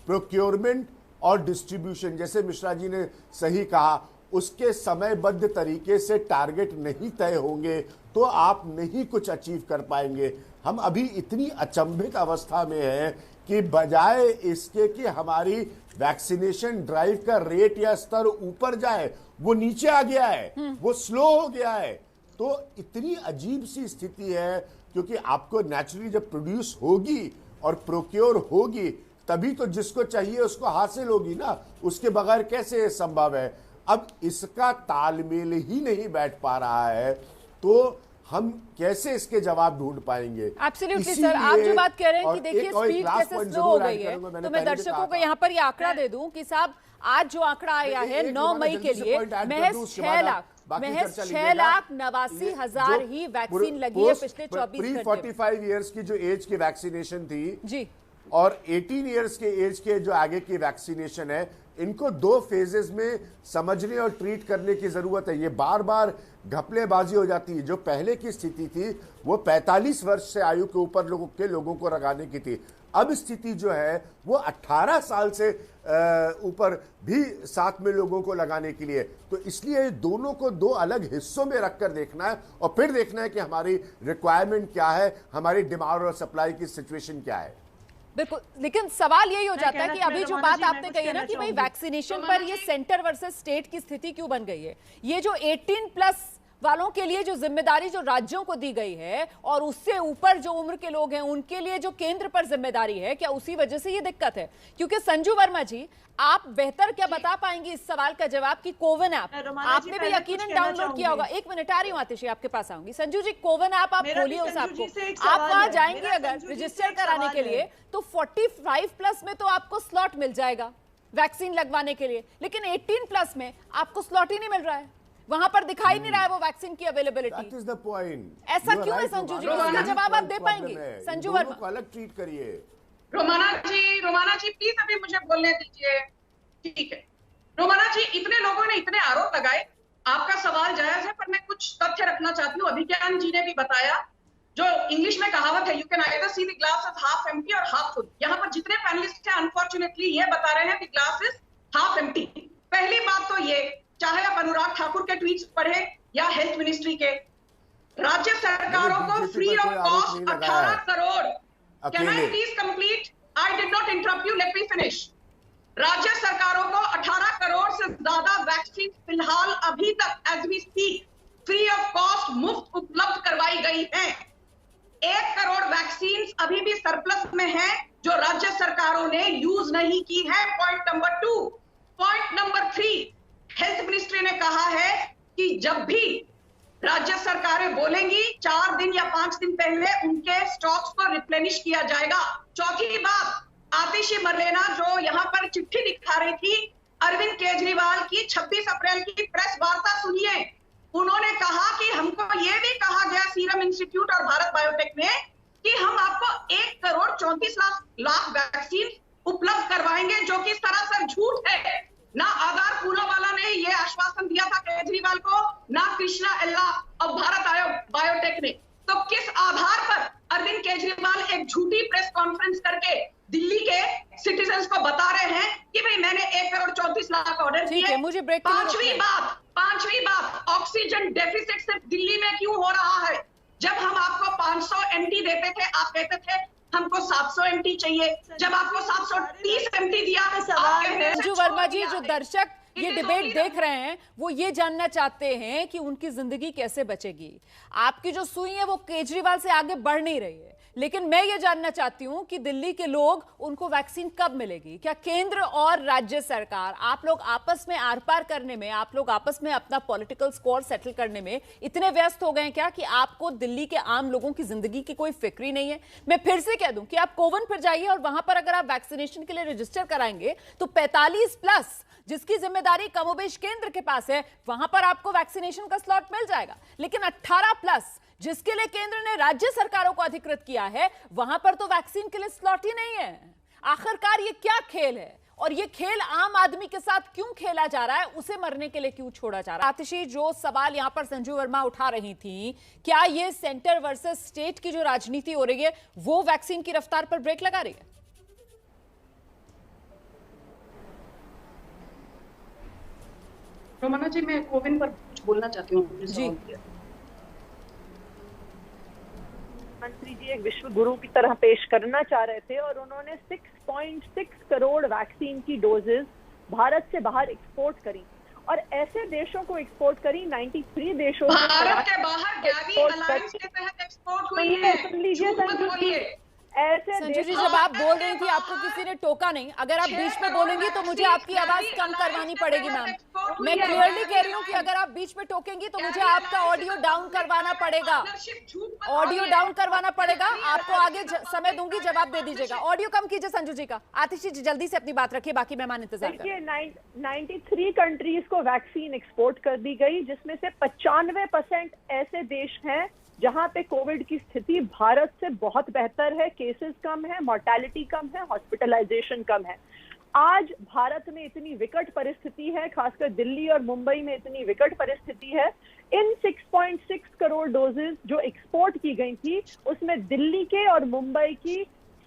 प्रोक्योरमेंट और डिस्ट्रीब्यूशन, जैसे मिश्रा जी ने सही कहा, उसके समयबद्ध तरीके से टारगेट नहीं तय होंगे तो आप नहीं कुछ अचीव कर पाएंगे। हम अभी इतनी अचंभित अवस्था में हैं कि बजाय इसके कि हमारी वैक्सीनेशन ड्राइव का रेट या स्तर ऊपर जाए, वो नीचे आ गया है, वो स्लो हो गया है। तो इतनी अजीब सी स्थिति है, क्योंकि आपको नेचुरली जब प्रोड्यूस होगी और प्रोक्योर होगी तभी तो जिसको चाहिए उसको हासिल होगी ना, उसके बगैर कैसे ये संभव है। अब इसका तालमेल ही नहीं बैठ पा रहा है, तो हम कैसे इसके जवाब ढूंढ पाएंगे। एब्सोल्युटली सर, आप जो बात कह रहे हैं कि देखिए स्पीड कैसे स्लो हो गई है, तो मैं दर्शकों को यहाँ पर ये आंकड़ा दे दूं कि साहब आज जो आंकड़ा आया है 9 मई के लिए महज 6,89,000 ही वैक्सीन लगी है पिछले 24 घंटे। 45 इयर्स की जो एज की वैक्सीनेशन थी जी, और 18 इयर्स के एज के जो आगे की वैक्सीनेशन है, इनको 2 फेजेस में समझने और ट्रीट करने की जरूरत है। ये बार बार घपलेबाजी हो जाती है। जो पहले की स्थिति थी वो 45 वर्ष से आयु के ऊपर लोगों को लगाने की थी। अब स्थिति जो है वो 18 साल से ऊपर भी साथ में लोगों को लगाने के लिए। तो इसलिए दोनों को 2 अलग हिस्सों में रखकर देखना है और फिर देखना है कि हमारी रिक्वायरमेंट क्या है, हमारी डिमांड और सप्लाई की सिचुएशन क्या है। बिल्कुल, लेकिन सवाल यही हो जाता है कि अभी जो बात आपने कही है ना कि भाई वैक्सीनेशन पर ये सेंटर वर्सेस स्टेट की स्थिति क्यों बन गई है। ये जो 18+ वालों के लिए जो जिम्मेदारी जो राज्यों को दी गई है और उससे ऊपर जो उम्र के लोग हैं उनके लिए जो केंद्र पर जिम्मेदारी है, क्या उसी वजह से ये दिक्कत है? क्योंकि संजू वर्मा जी, आप बेहतर क्या बता पाएंगे इस सवाल का जवाब कि कोविन ऐप आपने भी यकीनन डाउनलोड किया होगा। 1 मिनट आ रही हूँ आतिशी, आपके पास आऊंगी। संजू जी, कोविन ऐप आप खोलिए उस ऐप को, आप वहां जाएंगे अगर रजिस्टर कराने के लिए तो 45+ में तो आपको स्लॉट मिल जाएगा वैक्सीन लगवाने के लिए, लेकिन 18+ में आपको स्लॉट ही नहीं मिल रहा है। वहां पर दिखाई नहीं रहा है वो वैक्सीन की availability. That is the point. ऐसा क्यों है संजू जी? इसका जवाब आप दे पाएंगे? संजू वर्मा को अलग ट्रीट करिए। रोमाना जी प्लीज अभी मुझे बोलने दीजिए। ठीक है रोमाना जी, इतने लोगों ने इतने आरोप लगाए, आपका सवाल जायज है, पर मैं कुछ तथ्य रखना चाहती हूँ। अभिज्ञान जी ने भी बताया, जो इंग्लिश में कहावत है, you can either see the glass as half empty और हाफ फुल। यहाँ पर जितने पैनलिस्ट हैं अनफॉर्चुनेटली ये बता रहे हैं कि ग्लास इज हाफ एम्प्टी। पहली बात तो ये, चाहे आप अनुराग ठाकुर के ट्वीट्स पढ़े या हेल्थ मिनिस्ट्री के, राज्य सरकारों को free of cost 18 crore. Can I please complete? I did not interrupt you, let me finish. राज्य सरकारों को 18 करोड़ से ज्यादा वैक्सीन फिलहाल अभी तक as we speak free of cost मुफ्त उपलब्ध करवाई गई है। 1 करोड़ वैक्सीन अभी भी सरप्लस में है जो राज्य सरकारों ने यूज नहीं की है। Point number 2। Point number 3, health ministry ने कहा है कि जब भी राज्य सरकारें बोलेंगी 4 दिन या 5 दिन पहले उनके स्टॉक्स को रिप्लेनिश किया जाएगा। चौथी बात, आतिशी मरलेना जो यहाँ पर चिट्ठी दिखा रही थी, अरविंद केजरीवाल की 26 अप्रैल की प्रेस वार्ता सुनिए। उन्होंने कहा कि हमको ये भी कहा गया सीरम इंस्टीट्यूट और भारत बायोटेक ने कि हम आपको 1 करोड़ 34 लाख वैक्सीन उपलब्ध करवाएंगे, जो कि सरासर झूठ है। ना आधार पूनावाला ने ये आश्वासन दिया था केजरीवाल को, ना कृष्णा एल्ला और भारत बायोटेक ने। तो किस आधार पर अरविंद केजरीवाल एक झूठी प्रेस कॉन्फ्रेंस करके दिल्ली के सिटीजन्स को बता रहे हैं कि भाई मैंने 1 करोड़ 34 लाख ऑर्डर किए? मुझे ब्रेक। पांचवी बात, ऑक्सीजन डेफिसिट सिर्फ दिल्ली में क्यों हो रहा है? जब हम आपको 500 एमटी देते थे, आप कहते थे हमको 700 एमटी चाहिए। जब आपको 730 एमटी दिया, संजू वर्मा जी, जो दर्शक ये डिबेट देख रहे हैं वो ये जानना चाहते हैं कि उनकी जिंदगी कैसे बचेगी। आपकी जो सुई है वो केजरीवाल से आगे बढ़ नहीं रही है, लेकिन मैं ये जानना चाहती हूं कि दिल्ली के लोग, उनको वैक्सीन कब मिलेगी? क्या केंद्र और राज्य सरकार, आप लोग आपस में आर पार करने में, आप लोग आपस में अपना पॉलिटिकल स्कोर सेटल करने में इतने व्यस्त हो गए क्या कि आपको दिल्ली के आम लोगों की जिंदगी की कोई फिक्र ही नहीं है? मैं फिर से कह दूं कि आप कोविन पर जाइए और वहां पर अगर आप वैक्सीनेशन के लिए रजिस्टर कराएंगे तो 45+ जिसकी जिम्मेदारी कमोबेश केंद्र के पास है, वहां पर आपको वैक्सीनेशन का स्लॉट मिल जाएगा। लेकिन 18+ जिसके लिए केंद्र ने राज्य सरकारों को अधिकृत किया है, वहां पर तो वैक्सीन के लिए स्लॉट ही नहीं है। आखिरकार ये क्या खेल है और ये खेल आम आदमी के साथ क्यों खेला जा रहा है, उसे मरने के लिए क्यों छोड़ा जा रहा है? आतिशी, जो सवाल यहां पर संजू वर्मा उठा रही थी, क्या ये सेंटर वर्सेस स्टेट की जो राजनीति हो रही है वो वैक्सीन की रफ्तार पर ब्रेक लगा रही है? रोमाना जी, मैं कोविन पर कुछ बोलना चाहती हूँ जी। मंत्री जी एक विश्व गुरु की तरह पेश करना चाह रहे थे और उन्होंने 6.6 करोड़ वैक्सीन की डोजेस भारत से बाहर एक्सपोर्ट करी और ऐसे देशों को एक्सपोर्ट करी 93 देशों भारत के बाहर गैवी अलायंस के तहत एक्सपोर्ट हुई है। सुन लीजिए संजू जी, संजू जी, जब आप बोल रही थी आपको किसी ने टोका नहीं। अगर आप बीच में बोलेंगी तो मुझे आपकी आवाज कम करवानी पड़ेगी मैम। मैं क्लियरली कह रही हूँ कि अगर आप बीच में टोकेंगी तो मुझे आपका ऑडियो डाउन करवाना पड़ेगा। ऑडियो डाउन करवाना पड़ेगा। आपको आगे समय दूंगी, जवाब दे दीजिएगा। ऑडियो कम कीजिए संजू जी का। आतिशी जी जल्दी से अपनी बात रखिए, बाकी मेहमान इंतजार करें। 93 कंट्रीज को वैक्सीन एक्सपोर्ट कर दी गई, जिसमें से 95% ऐसे देश हैं जहां पे कोविड की स्थिति भारत से बहुत बेहतर है, केसेस कम है, मोर्टेलिटी कम है, हॉस्पिटलाइजेशन कम है। आज भारत में इतनी विकट परिस्थिति है, खासकर दिल्ली और मुंबई में इतनी विकट परिस्थिति है। इन 6.6 करोड़ डोजेस जो एक्सपोर्ट की गई थी, उसमें दिल्ली के और मुंबई की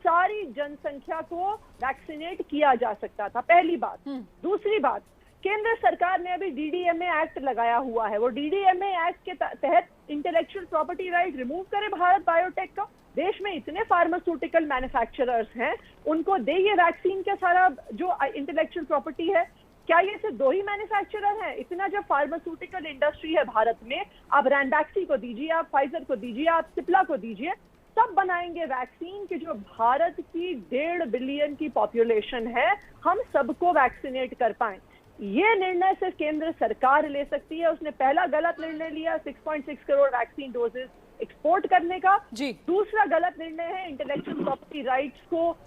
सारी जनसंख्या को वैक्सीनेट किया जा सकता था, पहली बात। दूसरी बात, केंद्र सरकार ने अभी डीडीएमए एक्ट लगाया हुआ है। वो डीडीएमए एक्ट के तहत इंटेलेक्चुअल प्रॉपर्टी राइट रिमूव करे भारत बायोटेक का। देश में इतने फार्मास्यूटिकल मैन्युफैक्चरर्स हैं, उनको दे ये वैक्सीन का सारा जो इंटेलेक्चुअल प्रॉपर्टी है। क्या ये सिर्फ 2 ही मैन्युफैक्चरर हैं? इतना जब फार्मास्यूटिकल इंडस्ट्री है भारत में, आप रैनबैक्सी को दीजिए, आप फाइजर को दीजिए, आप सिप्ला को दीजिए, सब बनाएंगे वैक्सीन कि जो भारत की 1.5 बिलियन की पॉपुलेशन है, हम सबको वैक्सीनेट कर पाए। ये निर्णय सिर्फ केंद्र सरकार ले सकती है। उसने पहला गलत निर्णय लिया 6.6 करोड़ वैक्सीन डोजेस एक्सपोर्ट करने का। दूसरा गलत निर्णय है इंटेलेक्चुअल प्रॉपर्टी राइट्स को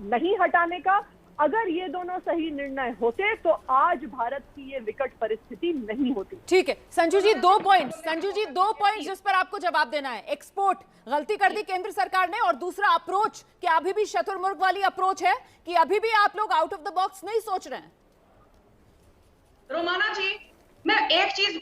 नहीं हटाने का। अगर ये दोनों सही निर्णय होते तो आज भारत की ये विकट परिस्थिति नहीं होती। ठीक है संजू जी, 2 पॉइंट। संजू जी 2 पॉइंट जिस पर आपको जवाब देना है। एक्सपोर्ट गलती कर दी केंद्र सरकार ने, और दूसरा अप्रोच, कि अभी भी शतुर्मुर्ग वाली अप्रोच है कि अभी भी आप लोग आउट ऑफ द बॉक्स नहीं सोच रहे हैं। रोमाना जी, मैं एक चीज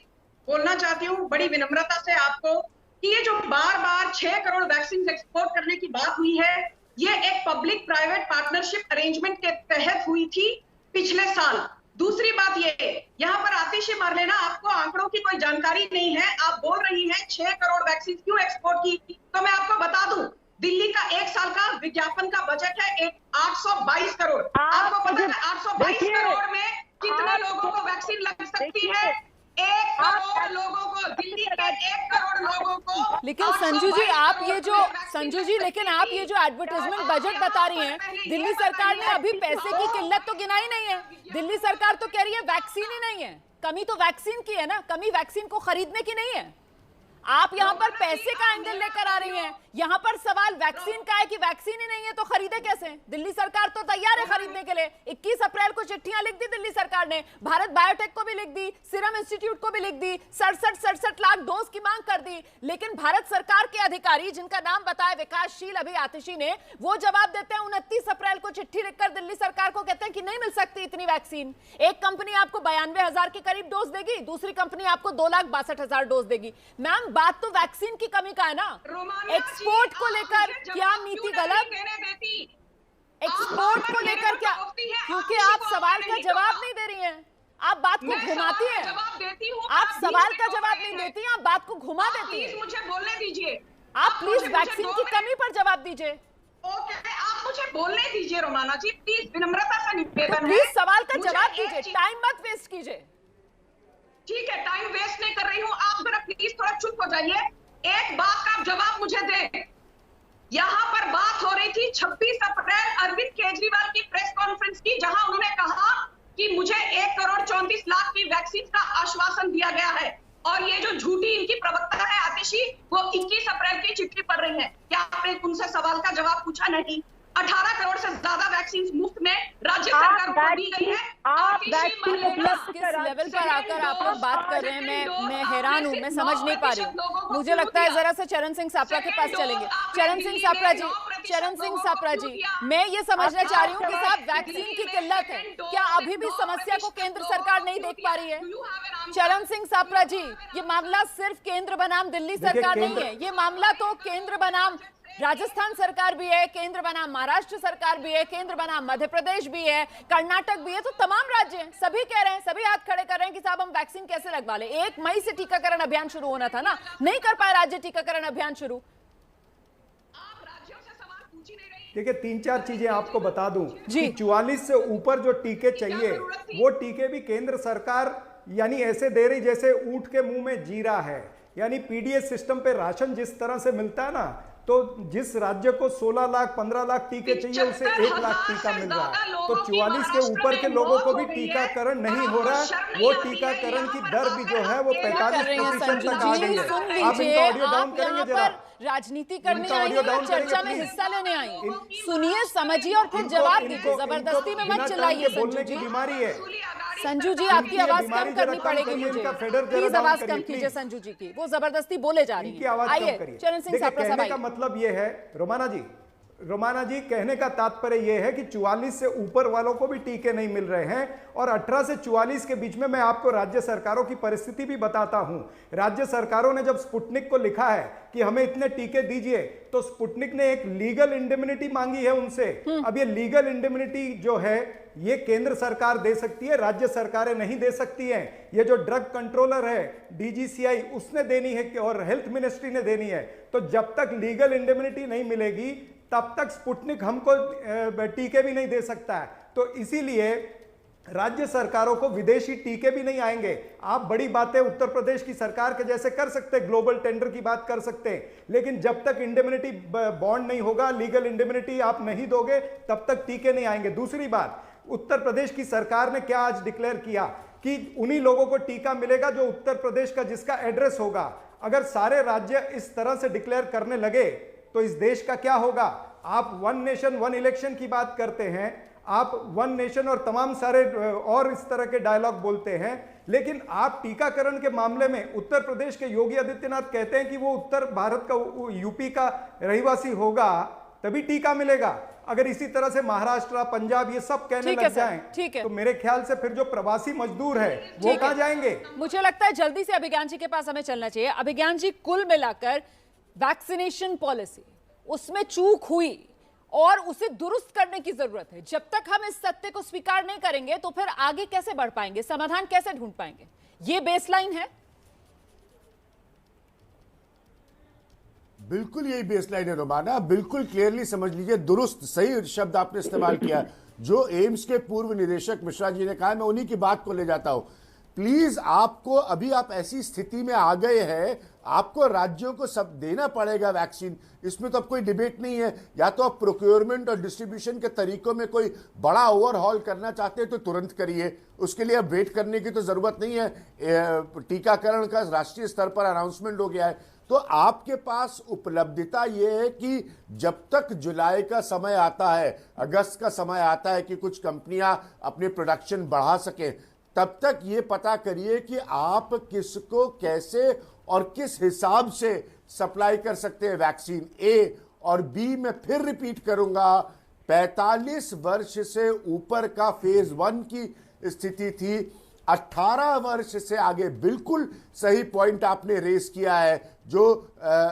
बोलना चाहती हूँ बड़ी विनम्रता से आपको, कि ये जो बार बार 6 करोड़ वैक्सीन एक्सपोर्ट करने की बात हुई है, ये एक पब्लिक प्राइवेट पार्टनरशिप अरेंजमेंट के तहत हुई थी पिछले साल। दूसरी बात ये, यहाँ पर आतिशी मार लेना, आपको आंकड़ों की कोई जानकारी नहीं है। आप बोल रही हैं 6 करोड़ वैक्सीन क्यों एक्सपोर्ट की, तो मैं आपको बता दूं, दिल्ली का 1 साल का विज्ञापन का बजट है 822 करोड़। आपको पता है 822 करोड़ में कितने लोगों को वैक्सीन लग सकती है? 1 करोड़ लोगों को, दिल्ली के 1 करोड़ लोगों को। लेकिन संजू जी आप ये जो लेकिन आप ये जो एडवर्टाइजमेंट बजट बता रही हैं, दिल्ली सरकार ने अभी पैसे की किल्लत तो गिनाई नहीं है। दिल्ली सरकार तो कह रही है वैक्सीन ही नहीं है। कमी तो वैक्सीन की है ना, कमी वैक्सीन को खरीदने की नहीं है। आप यहाँ पर पैसे का एंगल लेकर आ रही हैं। यहाँ पर सवाल वैक्सीन का है कि वैक्सीन ही नहीं है तो खरीदे कैसे? दिल्ली सरकार तो तैयार है खरीदने के लिए। 21 अप्रैल को चिट्ठियां लिख दी दिल्ली सरकार ने, भारत बायोटेक को भी लिख दी, सीरम इंस्टीट्यूट को भी लिख दी, 67 लाख डोज की मांग कर दी। लेकिन भारत सरकार के अधिकारी, जिनका नाम बताया विकासशील अभी आतिशी ने, वो जवाब देते हैं 29 अप्रैल को चिट्ठी लिखकर दिल्ली सरकार को, कहते हैं कि नहीं मिल सकती इतनी वैक्सीन। एक कंपनी आपको 92,000 के करीब डोज देगी, दूसरी कंपनी आपको 2,62,000 डोज देगी। मैम बात तो वैक्सीन की कमी का है ना। एक्सपोर्ट को लेकर क्या नीति गलत? एक्सपोर्ट को लेकर क्या? क्योंकि आप सवाल का जवाब नहीं दे रही हैं, आप बात को घुमाती हैं। आप सवाल का जवाब नहीं देती हैं, आप बात को घुमा देती हैं। मुझे बोलने दीजिए। आप प्लीज वैक्सीन की कमी पर जवाब दीजिए। ओके, आप मुझे बोलने दीजिए रोमाना जी, प्लीज विनम्रता से निवेदन है। प्लीज सवाल का जवाब दीजिए, टाइम मत वेस्ट कीजिए। ठीक है, टाइम वेस्ट नहीं कर रही हूँ, आप जरा प्लीज थोड़ा चुप हो जाइए। एक बात का जवाब मुझे दें। यहाँ पर बात हो रही थी 26 अप्रैल अरविंद केजरीवाल की प्रेस कॉन्फ्रेंस की, जहां उन्होंने कहा कि मुझे 1 करोड़ 34 लाख की वैक्सीन का आश्वासन दिया गया है। और ये जो झूठी इनकी प्रवक्ता है आतिशी, वो 21 अप्रैल की चिट्ठी पढ़ रही है। क्या आपने उनसे सवाल का जवाब पूछा? नहीं। 18 करोड़ से ज्यादा वैक्सीन मुफ्त में राज्य सरकार को दी गई है। आप किस लेवल पर आकर आप लोग बात कर रहे हैं, मैं हैरान हूं, मैं समझ नहीं पा रही हूँ। मुझे लगता है जरा सा चरण सिंह सापरा के पास चलेंगे। चरण सिंह सापरा जी, मैं ये समझना चाह रही हूँ कि साहब वैक्सीन की किल्लत है, क्या अभी भी समस्या को केंद्र सरकार नहीं देख पा रही है? चरण सिंह सापरा जी, ये मामला सिर्फ केंद्र बनाम दिल्ली सरकार नहीं है, ये मामला तो केंद्र बनाम राजस्थान सरकार भी है, केंद्र बनाम महाराष्ट्र सरकार भी है, केंद्र बनाम मध्य प्रदेश भी है, कर्नाटक भी है, तो तमाम राज्य हैं, सभी कह रहे हैं, सभी हाथ खड़े कर रहे हैं कि साहब हम वैक्सीन कैसे लगवा ले। 1 मई से टीकाकरण अभियान शुरू होना था ना, नहीं कर पाए राज्य टीकाकरण अभियान शुरू। देखिए 3-4 चीजें आपको बता दूं कि 44 से ऊपर जो टीके चाहिए वो टीके भी केंद्र सरकार यानी ऐसे दे रही जैसे ऊंट के मुंह में जीरा है। यानी पीडीएस सिस्टम पे राशन जिस तरह से मिलता है ना, तो जिस राज्य को 16 लाख 15 लाख टीके चाहिए उसे 1 लाख टीका मिल रहा है। तो 44 के ऊपर के लोगों को भी टीकाकरण नहीं हो रहा है। वो टीकाकरण की दर भी जो है वो 45% तक आ गई है। आप इनका ऑडियो डाउन करेंगे जरा, राजनीति करने आई हैं, चर्चा में हिस्सा लेने आई हैं। सुनिए, समझिए और फिर जवाब दीजिए, जबरदस्ती में मत चिल्लाइए। संजू जी, बीमारी है संजू जी, आपकी आवाज कम करनी पड़ेगी मुझे, प्लीज आवाज कम कीजिए संजू जी की, वो जबरदस्ती बोले जा रही है। आइए चरण सिंह सापरा साहब, का मतलब ये है रोमाना जी कहने का तात्पर्य यह है कि 44 से ऊपर वालों को भी टीके नहीं मिल रहे हैं। और 18 से 44 के बीच में मैं आपको राज्य सरकारों की परिस्थिति भी बताता हूं। राज्य सरकारों ने जब स्पुतनिक को लिखा है कि हमें इतने टीके दीजिए, तो स्पुतनिक ने एक लीगल इंडेमनिटी मांगी है उनसे। अब ये लीगल इंडेमनिटी जो है ये केंद्र सरकार दे सकती है, राज्य सरकारें नहीं दे सकती हैं। ये जो ड्रग कंट्रोलर है डीजीसीआई, उसने देनी है और हेल्थ मिनिस्ट्री ने देनी है। तो जब तक लीगल इंडेमनिटी नहीं मिलेगी तब तक स्पुतनिक हमको टीके भी नहीं दे सकता है। तो इसीलिए राज्य सरकारों को विदेशी टीके भी नहीं आएंगे। आप बड़ी बातें उत्तर प्रदेश की सरकार के जैसे कर सकते हैं, ग्लोबल टेंडर की बात कर सकते हैं, लेकिन जब तक इंडेमनिटी बॉन्ड नहीं होगा, लीगल इंडेमनिटी आप नहीं दोगे, तब तक टीके नहीं आएंगे। दूसरी बात, उत्तर प्रदेश की सरकार ने क्या आज डिक्लेयर किया कि उन्हीं लोगों को टीका मिलेगा जो उत्तर प्रदेश का जिसका एड्रेस होगा। अगर सारे राज्य इस तरह से डिक्लेयर करने लगे तो इस देश का क्या होगा? आप 1 नेशन 1 इलेक्शन की बात करते हैं, आप 1 नेशन और तमाम सारे और इस तरह के डायलॉग बोलते हैं, लेकिन आप टीकाकरण के मामले में उत्तर प्रदेश के योगी आदित्यनाथ कहते हैं कि वो उत्तर भारत का यूपी का रहिवासी होगा तभी टीका मिलेगा। अगर इसी तरह से महाराष्ट्र, पंजाब ये सब कहने लग जाएं, तो मेरे ख्याल से फिर जो प्रवासी मजदूर है वो कहां जाएंगे? मुझे लगता है जल्दी से अभिज्ञान जी के पास हमें चलना चाहिए। अभिज्ञान जी, कुल मिलाकर वैक्सीनेशन पॉलिसी उसमें चूक हुई और उसे दुरुस्त करने की जरूरत है। जब तक हम इस सत्य को स्वीकार नहीं करेंगे तो फिर आगे कैसे बढ़ पाएंगे, समाधान कैसे ढूंढ पाएंगे? ये बेसलाइन है। बिल्कुल यही बेसलाइन है रोमाना, बिल्कुल क्लियरली समझ लीजिए, दुरुस्त सही शब्द आपने इस्तेमाल किया। जो एम्स के पूर्व निदेशक मिश्रा जी ने कहा, मैं उन्हीं की बात को ले जाता हूं। प्लीज, आपको अभी आप ऐसी स्थिति में आ गए हैं, आपको राज्यों को सब देना पड़ेगा वैक्सीन, इसमें तो अब कोई डिबेट नहीं है। या तो आप प्रोक्योरमेंट और डिस्ट्रीब्यूशन के तरीकों में कोई बड़ा ओवरहॉल करना चाहते हैं तो तुरंत करिए, उसके लिए अब वेट करने की तो जरूरत नहीं है। टीकाकरण का राष्ट्रीय स्तर पर अनाउंसमेंट हो गया है, तो आपके पास उपलब्धता यह है कि जब तक जुलाई का समय आता है, अगस्त का समय आता है कि कुछ कंपनियां अपनी प्रोडक्शन बढ़ा सकें, तब तक ये पता करिए कि आप किसको कैसे और किस हिसाब से सप्लाई कर सकते हैं वैक्सीन। ए और बी मैं फिर रिपीट करूंगा, 45 वर्ष से ऊपर का फेज 1 की स्थिति थी, 18 वर्ष से आगे। बिल्कुल सही पॉइंट आपने रेस किया है। जो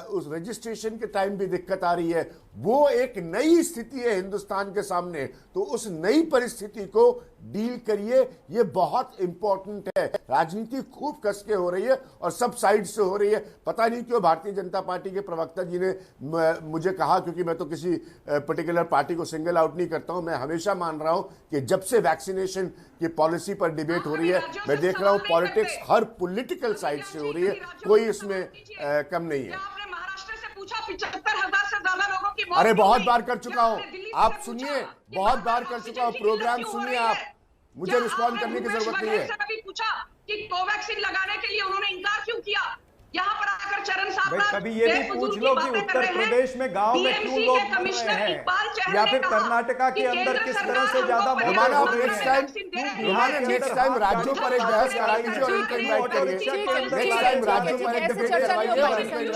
उस रजिस्ट्रेशन के टाइम भी दिक्कत आ रही है, वो एक नई स्थिति है हिंदुस्तान के सामने, तो उस नई परिस्थिति को डील करिए, ये बहुत इंपॉर्टेंट है। राजनीति खूब कस के हो रही है और सब साइड से हो रही है। पता नहीं क्यों भारतीय जनता पार्टी के प्रवक्ता जी ने मुझे कहा, क्योंकि मैं तो किसी पर्टिकुलर पार्टी को सिंगल आउट नहीं करता हूं, मैं हमेशा मान रहा हूं कि जब से वैक्सीनेशन की पॉलिसी पर डिबेट हो रही है, मैं देख रहा हूं पॉलिटिक्स हर पॉलिटिकल साइड से हो रही है, कोई इसमें कम नहीं है। महाराष्ट्र से पूछा 75,000 से ज्यादा लोगों की मौत। अरे बहुत बार कर चुका हूं, आप सुनिए, बहुत बार कर चुका हूं, प्रोग्राम सुनिए आप, मुझे रिस्पॉन्ड करने की जरूरत नहीं है। कभी पूछा कि कोवैक्सीन लगाने के लिए उन्होंने इनकार क्यों किया? यहाँ पर आकर चरण साहब कभी ये भी पूछ लो कि उत्तर प्रदेश में गांव में क्यों लोग मर रहे हैं। कहने या फिर कहा कर्नाटका कि के अंदर केंद्र किस सरकार तरह से को ज्यादा पर्याप्त हमारा हो रही नेक्स्ट है? टाइम नेक्स्ट टाइम राज्यों पर एक बहस कराई लीजिए और इनको इनवाइट करिए। नेक्स्ट टाइम राज्यों पर एक डिबेट करवाइए। संजू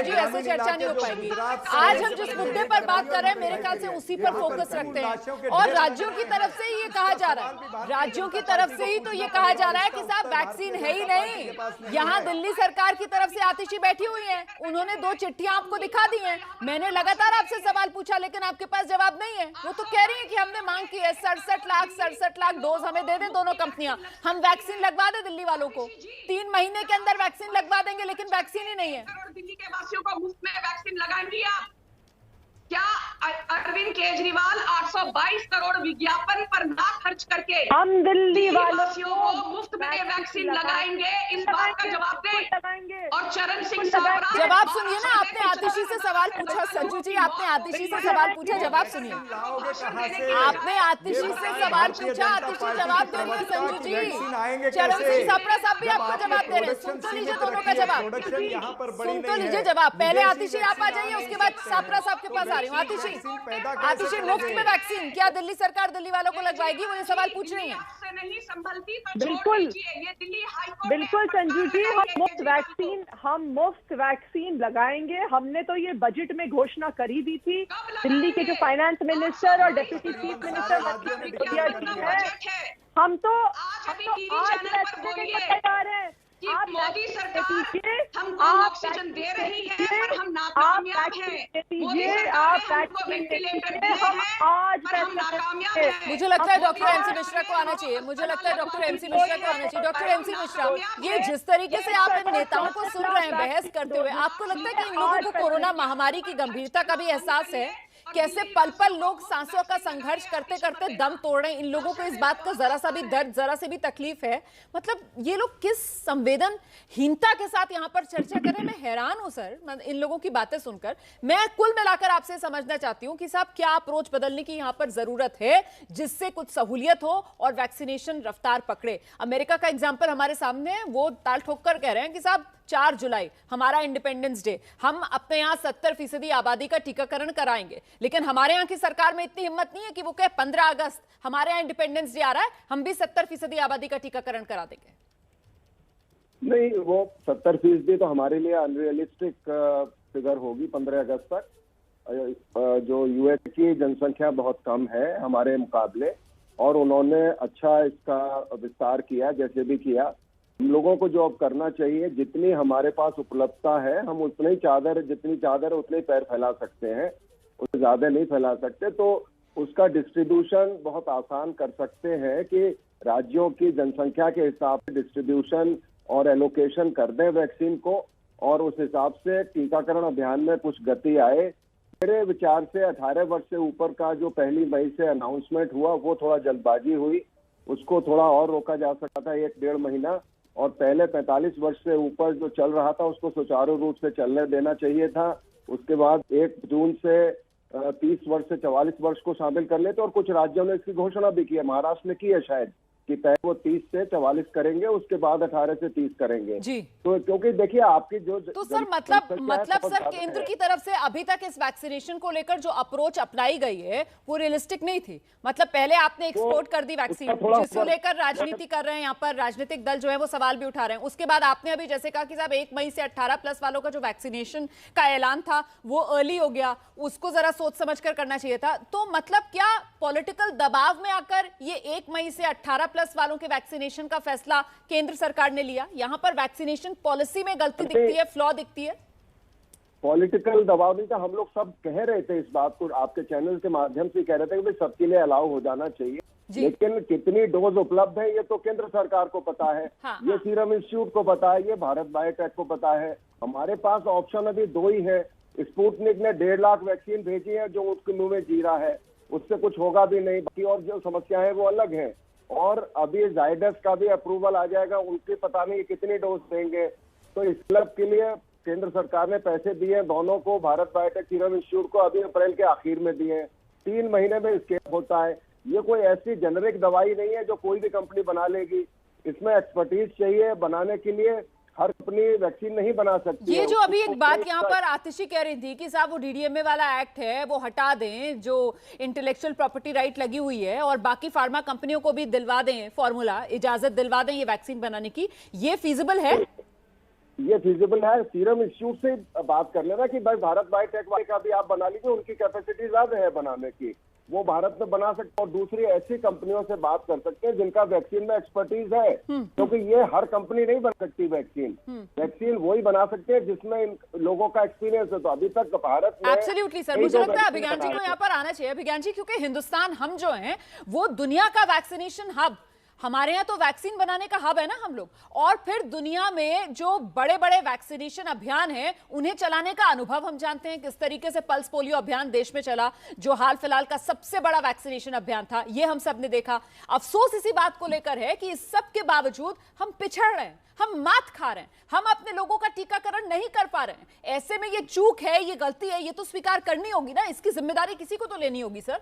जी, ऐसे चर्चा नहीं हो पाएगी। आज हम जिस मुद्दे पर बात कर रहे हैं मेरे ख्याल से उसी पर फोकस रखते हैं। और राज्यों की तरफ से ही ये कहा जा रहा है, राज्यों की तरफ से ही तो ये कहा जा रहा है कि साहब वैक्सीन है ही नहीं। यहाँ दिल्ली सरकार की तरफ से आतिशी बैठी हुई है, उन्होंने 2 चिट्ठियां आपको दिखा दी हैं। मैंने लगातार आपसे सवाल पूछा लेकिन आपके पास जवाब नहीं है। वो तो कह रही है कि हमने मांग की है 67 लाख डोज हमें दे दें दोनों कंपनियां, हम वैक्सीन लगवा दें दिल्ली वालों को। 3 महीने के अंदर वैक्सीन लगवा देंगे लेकिन वैक्सीन ही नहीं है। दिल्ली के वासियों को मुफ्त में वैक्सीन लगाएंगे आप? क्या अरविंद केजरीवाल 822 करोड़ विज्ञापन पर ना खर्च करके हम दिल्ली वासियों को मुफ्त में वैक्सीन लगाएंगे? इस बात का जवाब दें। और चरण सिंह सावरा, जवाब सुनिए ना, आपने आतिशी से सवाल पूछा संजू जी, आपने आतिशी से सवाल पूछा, जवाब सुनिए। आपने आतिशी से सवाल पूछा, आतिशी जवाब दे रही है संजू जी। चरण सिंह सावरा साहब भी आपको जवाब दे रहे हैं, सुन तो लीजिए दोनों का जवाब, सुन तो लीजिए जवाब। पहले आतिशी आप आ जाइए, उसके बाद सावरा साहब के पास आ रही हूँ। आतिशी मुफ्त में वैक्सीन क्या दिल्ली सरकार दिल्ली वालों को लगवाएगी? वो ये सवाल पूछ रही है। बिल्कुल बिल्कुल संजू जी, हम मुफ्त वैक्सीन लगाएंगे। हमने तो ये बजट में घोषणा करी दी थी। दिल्ली के जो फाइनेंस मिनिस्टर और डिप्टी चीफ मिनिस्टर है, हम तो आज तैयार है कि मोदी सरकार हमको ऑक्सीजन दे रही है पर हम नाकामयाब हैं। मोदी सरकार ने हमको वेंटिलेटर दिए हैं पर हम नाकामयाब हैं। मुझे लगता है डॉक्टर एमसी मिश्रा को आना चाहिए, मुझे लगता है डॉक्टर एमसी मिश्रा को आना चाहिए। डॉक्टर एमसी मिश्रा, ये जिस तरीके से आप इन नेताओं को सुन रहे हैं बहस करते हुए, आपको लगता है कि इन लोगों को कोरोना महामारी की गंभीरता का भी एहसास है? कैसे पल पल लोग सांसों का संघर्ष करते करते दम तोड़ रहे हैं? इन लोगों को इस बात का जरा सा भी दर्द, जरा से भी तकलीफ है? मतलब ये लोग किस संवेदनहीनता के साथ यहाँ पर चर्चा कर रहे हैं। मैं हैरान हूं सर इन लोगों की बातें सुनकर। मैं कुल मिलाकर आपसे समझना चाहती हूँ कि साहब क्या अप्रोच बदलने की यहाँ पर जरूरत है जिससे कुछ सहूलियत हो और वैक्सीनेशन रफ्तार पकड़े। अमेरिका का एग्जाम्पल हमारे सामने है, वो ताल ठोक कर कह रहे हैं कि साहब 4 जुलाई हमारा इंडिपेंडेंस डे, हम अपने यहाँ 70% आबादी का टीकाकरण कराएंगे। लेकिन हमारे यहाँ की सरकार में इतनी हिम्मत नहीं है कि वो कहे 15 अगस्त हमारे यहाँ इंडिपेंडेंस डे आ रहा है, हम भी 70% आबादी का टीकाकरण करा देंगे। नहीं, वो 70% तो हमारे लिए अनरियलिस्टिक फिगर होगी 15 अगस्त तक। जो यूएस की जनसंख्या बहुत कम है हमारे मुकाबले, और उन्होंने अच्छा इसका विस्तार किया, जैसे भी किया। हम लोगों को जो अब करना चाहिए, जितनी हमारे पास उपलब्धता है हम उतनी चादर, जितनी चादर उतने पैर फैला सकते हैं, उससे ज्यादा नहीं फैला सकते। तो उसका डिस्ट्रीब्यूशन बहुत आसान कर सकते हैं कि राज्यों की जनसंख्या के हिसाब से डिस्ट्रीब्यूशन और एलोकेशन कर दें वैक्सीन को, और उस हिसाब से टीकाकरण अभियान में कुछ गति आए। मेरे विचार से 18 वर्ष से ऊपर का जो 1 मई से अनाउंसमेंट हुआ वो थोड़ा जल्दबाजी हुई, उसको थोड़ा और रोका जा सकता था 1-1.5 महीना। और पहले 45 वर्ष से ऊपर जो चल रहा था उसको सुचारू रूप से चलने देना चाहिए था। उसके बाद 1 जून से 30 वर्ष से 44 वर्ष को शामिल कर लेते। और कुछ राज्यों ने इसकी घोषणा भी की है, महाराष्ट्र ने की है शायद, कि पहले वो 30 से 44 करेंगे, उसके बाद 18 से 30 करेंगे जी। तो क्योंकि देखिए आपकी जो तो सर मतलब सर केंद्र की तरफ से अभी तक इस वैक्सीनेशन को लेकर जो अप्रोच अपनाई गई है वो रियलिस्टिक नहीं थी। मतलब पहले आपने एक्सपोर्ट कर दी वैक्सीन, जिसको लेकर राजनीति कर रहे हैं यहाँ पर राजनीतिक दल जो है वो सवाल भी उठा रहे हैं। उसके बाद आपने अभी जैसे कहा कि साहब 1 मई से 18+ वालों का जो वैक्सीनेशन का ऐलान था वो अर्ली हो गया, उसको जरा सोच समझ कर करना चाहिए था। तो मतलब क्या पॉलिटिकल दबाव में आकर ये 1 मई से 18+ वालों के वैक्सीनेशन का फैसला केंद्र सरकार ने लिया? यहां पर वैक्सीनेशन पॉलिसी में गलती दिखती है, फ्लॉ दिखती है? पॉलिटिकल दबाव नहीं था, हम लोग सब कह रहे थे इस बात को, आपके चैनल के माध्यम से कह रहे थे कि भाई सबके लिए अलाउ हो जाना चाहिए। लेकिन कितनी डोज उपलब्ध है ये तो केंद्र सरकार को पता है। ये सीरम इंस्टीट्यूट को पता है, ये भारत बायोटेक को पता है। हमारे पास ऑप्शन अभी 2 ही है। स्पुतनिक ने 1.5 लाख वैक्सीन भेजी है जो उसके मुंह में जी रहा है, उससे कुछ होगा भी नहीं। बाकी और जो समस्या है वो अलग है। और अभी जायडस का भी अप्रूवल आ जाएगा, उनके पता नहीं कितनी डोज देंगे। तो इस क्लब के लिए केंद्र सरकार ने पैसे दिए दोनों को, भारत बायोटेक सीरम इंस्टीट्यूट को अभी अप्रैल के आखिर में दिए। 3 महीने में स्केप होता है। ये कोई ऐसी जेनरिक दवाई नहीं है जो कोई भी कंपनी बना लेगी। इसमें एक्सपर्टीज चाहिए बनाने के लिए। हर कंपनी वैक्सीन नहीं बना सकती ये है। जो अभी एक उसको बात एक यहाँ पर आतिशी कह रही थी कि साहब वो डीडीएमए वाला एक्ट है वो हटा दें, जो इंटेलेक्चुअल प्रॉपर्टी राइट लगी हुई है, और बाकी फार्मा कंपनियों को भी दिलवा दें फॉर्मूला, इजाजत दिलवा दें ये वैक्सीन बनाने की, ये फीजिबल है? ये फिजिबल है। सीरम इंस्टीट्यूट से बात कर लेना कि भाई भारत बायोटेक वाले का भी आप बना लीजिए, उनकी कैपेसिटी ज्यादा है बनाने की, वो भारत में बना सकते हैं। और दूसरी ऐसी कंपनियों से बात कर सकते हैं जिनका वैक्सीन में एक्सपर्टीज है, क्योंकि ये हर कंपनी नहीं बन सकती वैक्सीन। वैक्सीन वही बना सकते हैं जिसमें इन लोगों का एक्सपीरियंस है। तो अभी तक भारत में एब्सोल्युटली सर, मुझे लगता है अभिज्ञान जी को यहाँ पर आना चाहिए। अभिज्ञान जी, क्योंकि हिंदुस्तान हम जो हैं वो दुनिया का वैक्सीनेशन हब, हमारे यहाँ तो वैक्सीन बनाने का हब है ना हम लोग, और फिर दुनिया में जो बड़े बड़े वैक्सीनेशन अभियान हैं उन्हें चलाने का अनुभव हम जानते हैं। किस तरीके से पल्स पोलियो अभियान देश में चला, जो हाल फिलहाल का सबसे बड़ा वैक्सीनेशन अभियान था, ये हम सब ने देखा। अफसोस इसी बात को लेकर है कि इस सब के बावजूद हम पिछड़ रहे हैं, हम मात खा रहे हैं, हम अपने लोगों का टीकाकरण नहीं कर पा रहे हैं। ऐसे में ये चूक है, ये गलती है, ये तो स्वीकार करनी होगी ना, इसकी जिम्मेदारी किसी को तो लेनी होगी सर।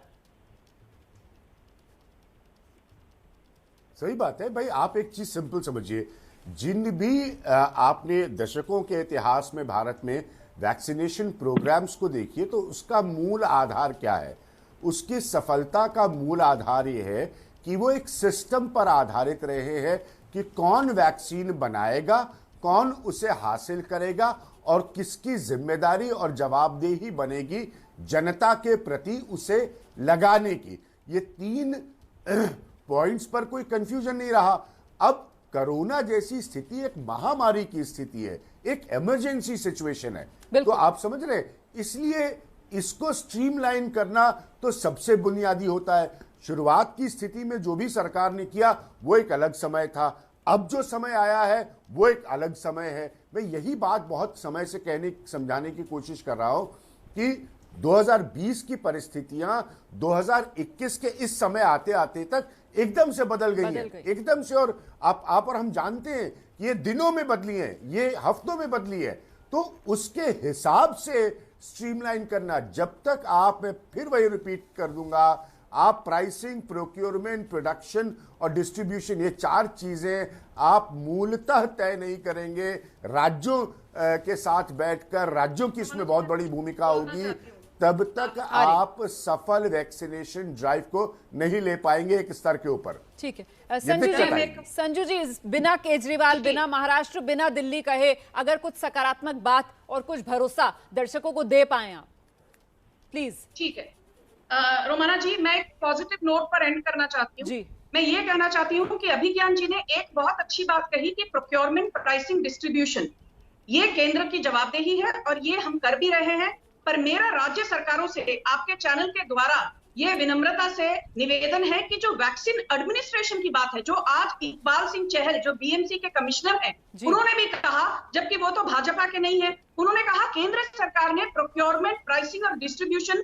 सही बात है भाई। आप एक चीज सिंपल समझिए, जिन भी आपने दशकों के इतिहास में भारत में वैक्सीनेशन प्रोग्राम्स को देखिए, तो उसका मूल आधार क्या है? उसकी सफलता का मूल आधार ये है कि वो एक सिस्टम पर आधारित रहे हैं कि कौन वैक्सीन बनाएगा, कौन उसे हासिल करेगा, और किसकी जिम्मेदारी और जवाबदेही बनेगी जनता के प्रति उसे लगाने की। ये 3 पॉइंट्स पर कोई कंफ्यूजन नहीं रहा। अब कोरोना जैसी स्थिति एक महामारी की स्थिति है, एक इमरजेंसी सिचुएशन है, तो आप समझ रहे, इसलिए इसको स्ट्रीमलाइन करना तो सबसे बुनियादी होता है। शुरुआत की स्थिति में जो भी सरकार ने किया वो एक अलग समय था, अब जो समय आया है वो एक अलग समय है। मैं यही बात बहुत समय से समझाने की कोशिश कर रहा हूं कि 2020 की परिस्थितियां 2021 के इस समय आते आते तक एकदम से बदल गई हैं, एकदम से। और आप और हम जानते हैं कि ये दिनों में बदली है, ये हफ्तों में बदली है। तो उसके हिसाब से स्ट्रीमलाइन करना, जब तक आप, मैं फिर वही रिपीट कर दूंगा, आप प्राइसिंग, प्रोक्योरमेंट, प्रोडक्शन और डिस्ट्रीब्यूशन, ये 4 चीजें आप मूलतः तय नहीं करेंगे राज्यों के साथ बैठकर, राज्यों की इसमें बहुत बड़ी भूमिका होगी, तब तक आप सफल वैक्सीनेशन ड्राइव को नहीं ले पाएंगे एक स्तर के ऊपर। ठीक है संजू जी, बिना केजरीवाल, बिना महाराष्ट्र, बिना दिल्ली कहे, अगर कुछ सकारात्मक बात और कुछ भरोसा दर्शकों को दे पाए आप प्लीज। ठीक है रोमाना जी, मैं एक पॉजिटिव नोट पर एंड करना चाहती हूँ। मैं ये कहना चाहती हूँ कि अभिज्ञान जी ने एक बहुत अच्छी बात कही कि प्रोक्योरमेंट, प्राइसिंग, डिस्ट्रीब्यूशन ये केंद्र की जवाबदेही है और ये हम कर भी रहे हैं। पर मेरा राज्य सरकारों से आपके चैनल के द्वारा ये विनम्रता से निवेदन है कि जो वैक्सीन एडमिनिस्ट्रेशन की बात है, जो आज इकबाल सिंह चहल जो बीएमसी के कमिश्नर हैं, उन्होंने भी कहा, जबकि वो तो भाजपा के नहीं है, उन्होंने कहा केंद्र सरकार ने प्रोक्योरमेंट, प्राइसिंग और डिस्ट्रीब्यूशन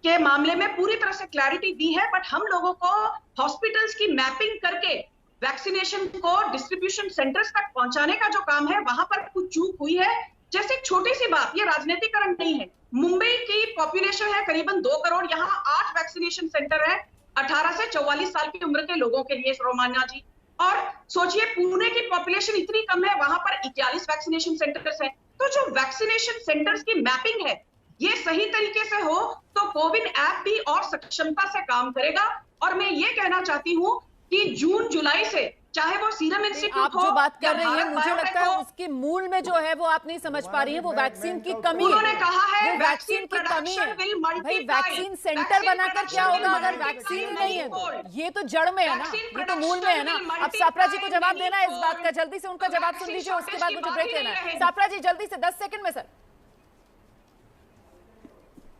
के मामले में पूरी तरह से क्लैरिटी दी है, बट हम लोगों को हॉस्पिटल्स की मैपिंग करके वैक्सीनेशन को डिस्ट्रीब्यूशन सेंटर्स तक पहुंचाने का जो काम है, वहां पर कुछ चूक हुई है। जैसे एक छोटी सी बात, ये राजनीतिकरण नहीं है, मुंबई की पॉपुलेशन है करीबन 2 करोड़, यहाँ 8 वैक्सीनेशन सेंटर है 18 से 44 साल की उम्र के लोगों के लिए रोमाना जी। और सोचिए पुणे की पॉपुलेशन इतनी कम है, वहां पर 41 वैक्सीनेशन सेंटर्स हैं। तो जो वैक्सीनेशन सेंटर्स की मैपिंग है, ये सही तरीके से हो तो कोविन ऐप भी और सक्षमता से काम करेगा। और मैं ये कहना चाहती हूँ कि जून जुलाई से, चाहे वो सीरम इंस्टीट्यूट आप जो बात कर रही हैं, मुझे लगता है उसके मूल में जो है वो आप नहीं समझ पा रही हैं, वो वैक्सीन की कमी है। उन्होंने कहा है वो वैक्सीन की कमी है भाई। वैक्सीन सेंटर बनाकर क्या होगा अगर वैक्सीन नहीं है तो? ये तो जड़ में है ना, ये तो मूल में है ना। अब सापरा जी को जवाब देना है इस बात का, जल्दी से उनका जवाब सुन लीजिए, उसके बाद मुझे ब्रेक लेना है। सापरा जी जल्दी से 10 सेकंड में सर।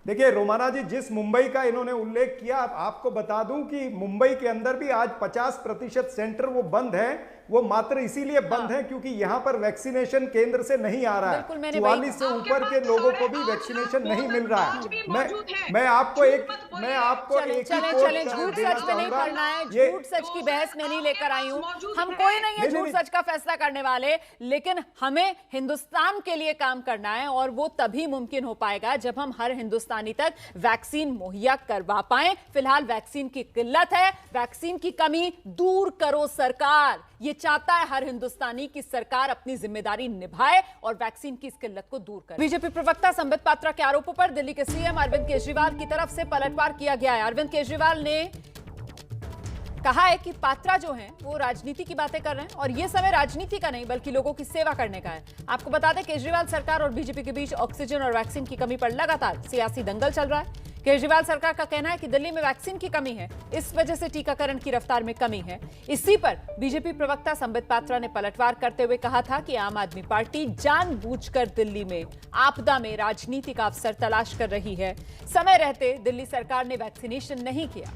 देखिए रोमाना जी, जिस मुंबई का इन्होंने उल्लेख किया, आपको बता दूं कि मुंबई के अंदर भी आज 50% सेंटर वो बंद है। वो मात्र इसीलिए बंद है क्योंकि यहाँ पर वैक्सीनेशन केंद्र से नहीं आ रहा है। 44 से ऊपर के लोगों को भी वैक्सीनेशन नहीं मिल रहा है। मैं आपको एक चले झूठ सच में नहीं करना है, झूठ सच की बहस में नहीं लेकर आई हूँ। हम कोई नहीं है झूठ सच का फैसला करने वाले, लेकिन हमें हिंदुस्तान के लिए काम करना है और वो तभी मुमकिन हो पाएगा जब हम हर हिंदुस्तानी तक वैक्सीन मुहैया करवा पाए। फिलहाल वैक्सीन की किल्लत है, वैक्सीन की कमी दूर करो सरकार, ये चाहता है हर हिंदुस्तानी की सरकार अपनी जिम्मेदारी निभाए और वैक्सीन की इस किल्लत को दूर करे। बीजेपी प्रवक्ता संबित पात्रा के आरोपों पर दिल्ली के सीएम अरविंद केजरीवाल की तरफ से पलटवार किया गया है। अरविंद केजरीवाल ने कहा है कि पात्रा जो हैं वो राजनीति की बातें कर रहे हैं और ये समय राजनीति का नहीं बल्कि लोगों की सेवा करने का है। आपको बता दें केजरीवाल सरकार और बीजेपी के बीच ऑक्सीजन और वैक्सीन की कमी पर लगातार सियासी दंगल चल रहा है। केजरीवाल सरकार का कहना है कि दिल्ली में वैक्सीन की कमी है, इस वजह से टीकाकरण की रफ्तार में कमी है। इसी पर बीजेपी प्रवक्ता संबित पात्रा ने पलटवार करते हुए कहा था कि आम आदमी पार्टी जानबूझकर दिल्ली में आपदा में राजनीति का अवसर तलाश कर रही है। समय रहते दिल्ली सरकार ने वैक्सीनेशन नहीं किया।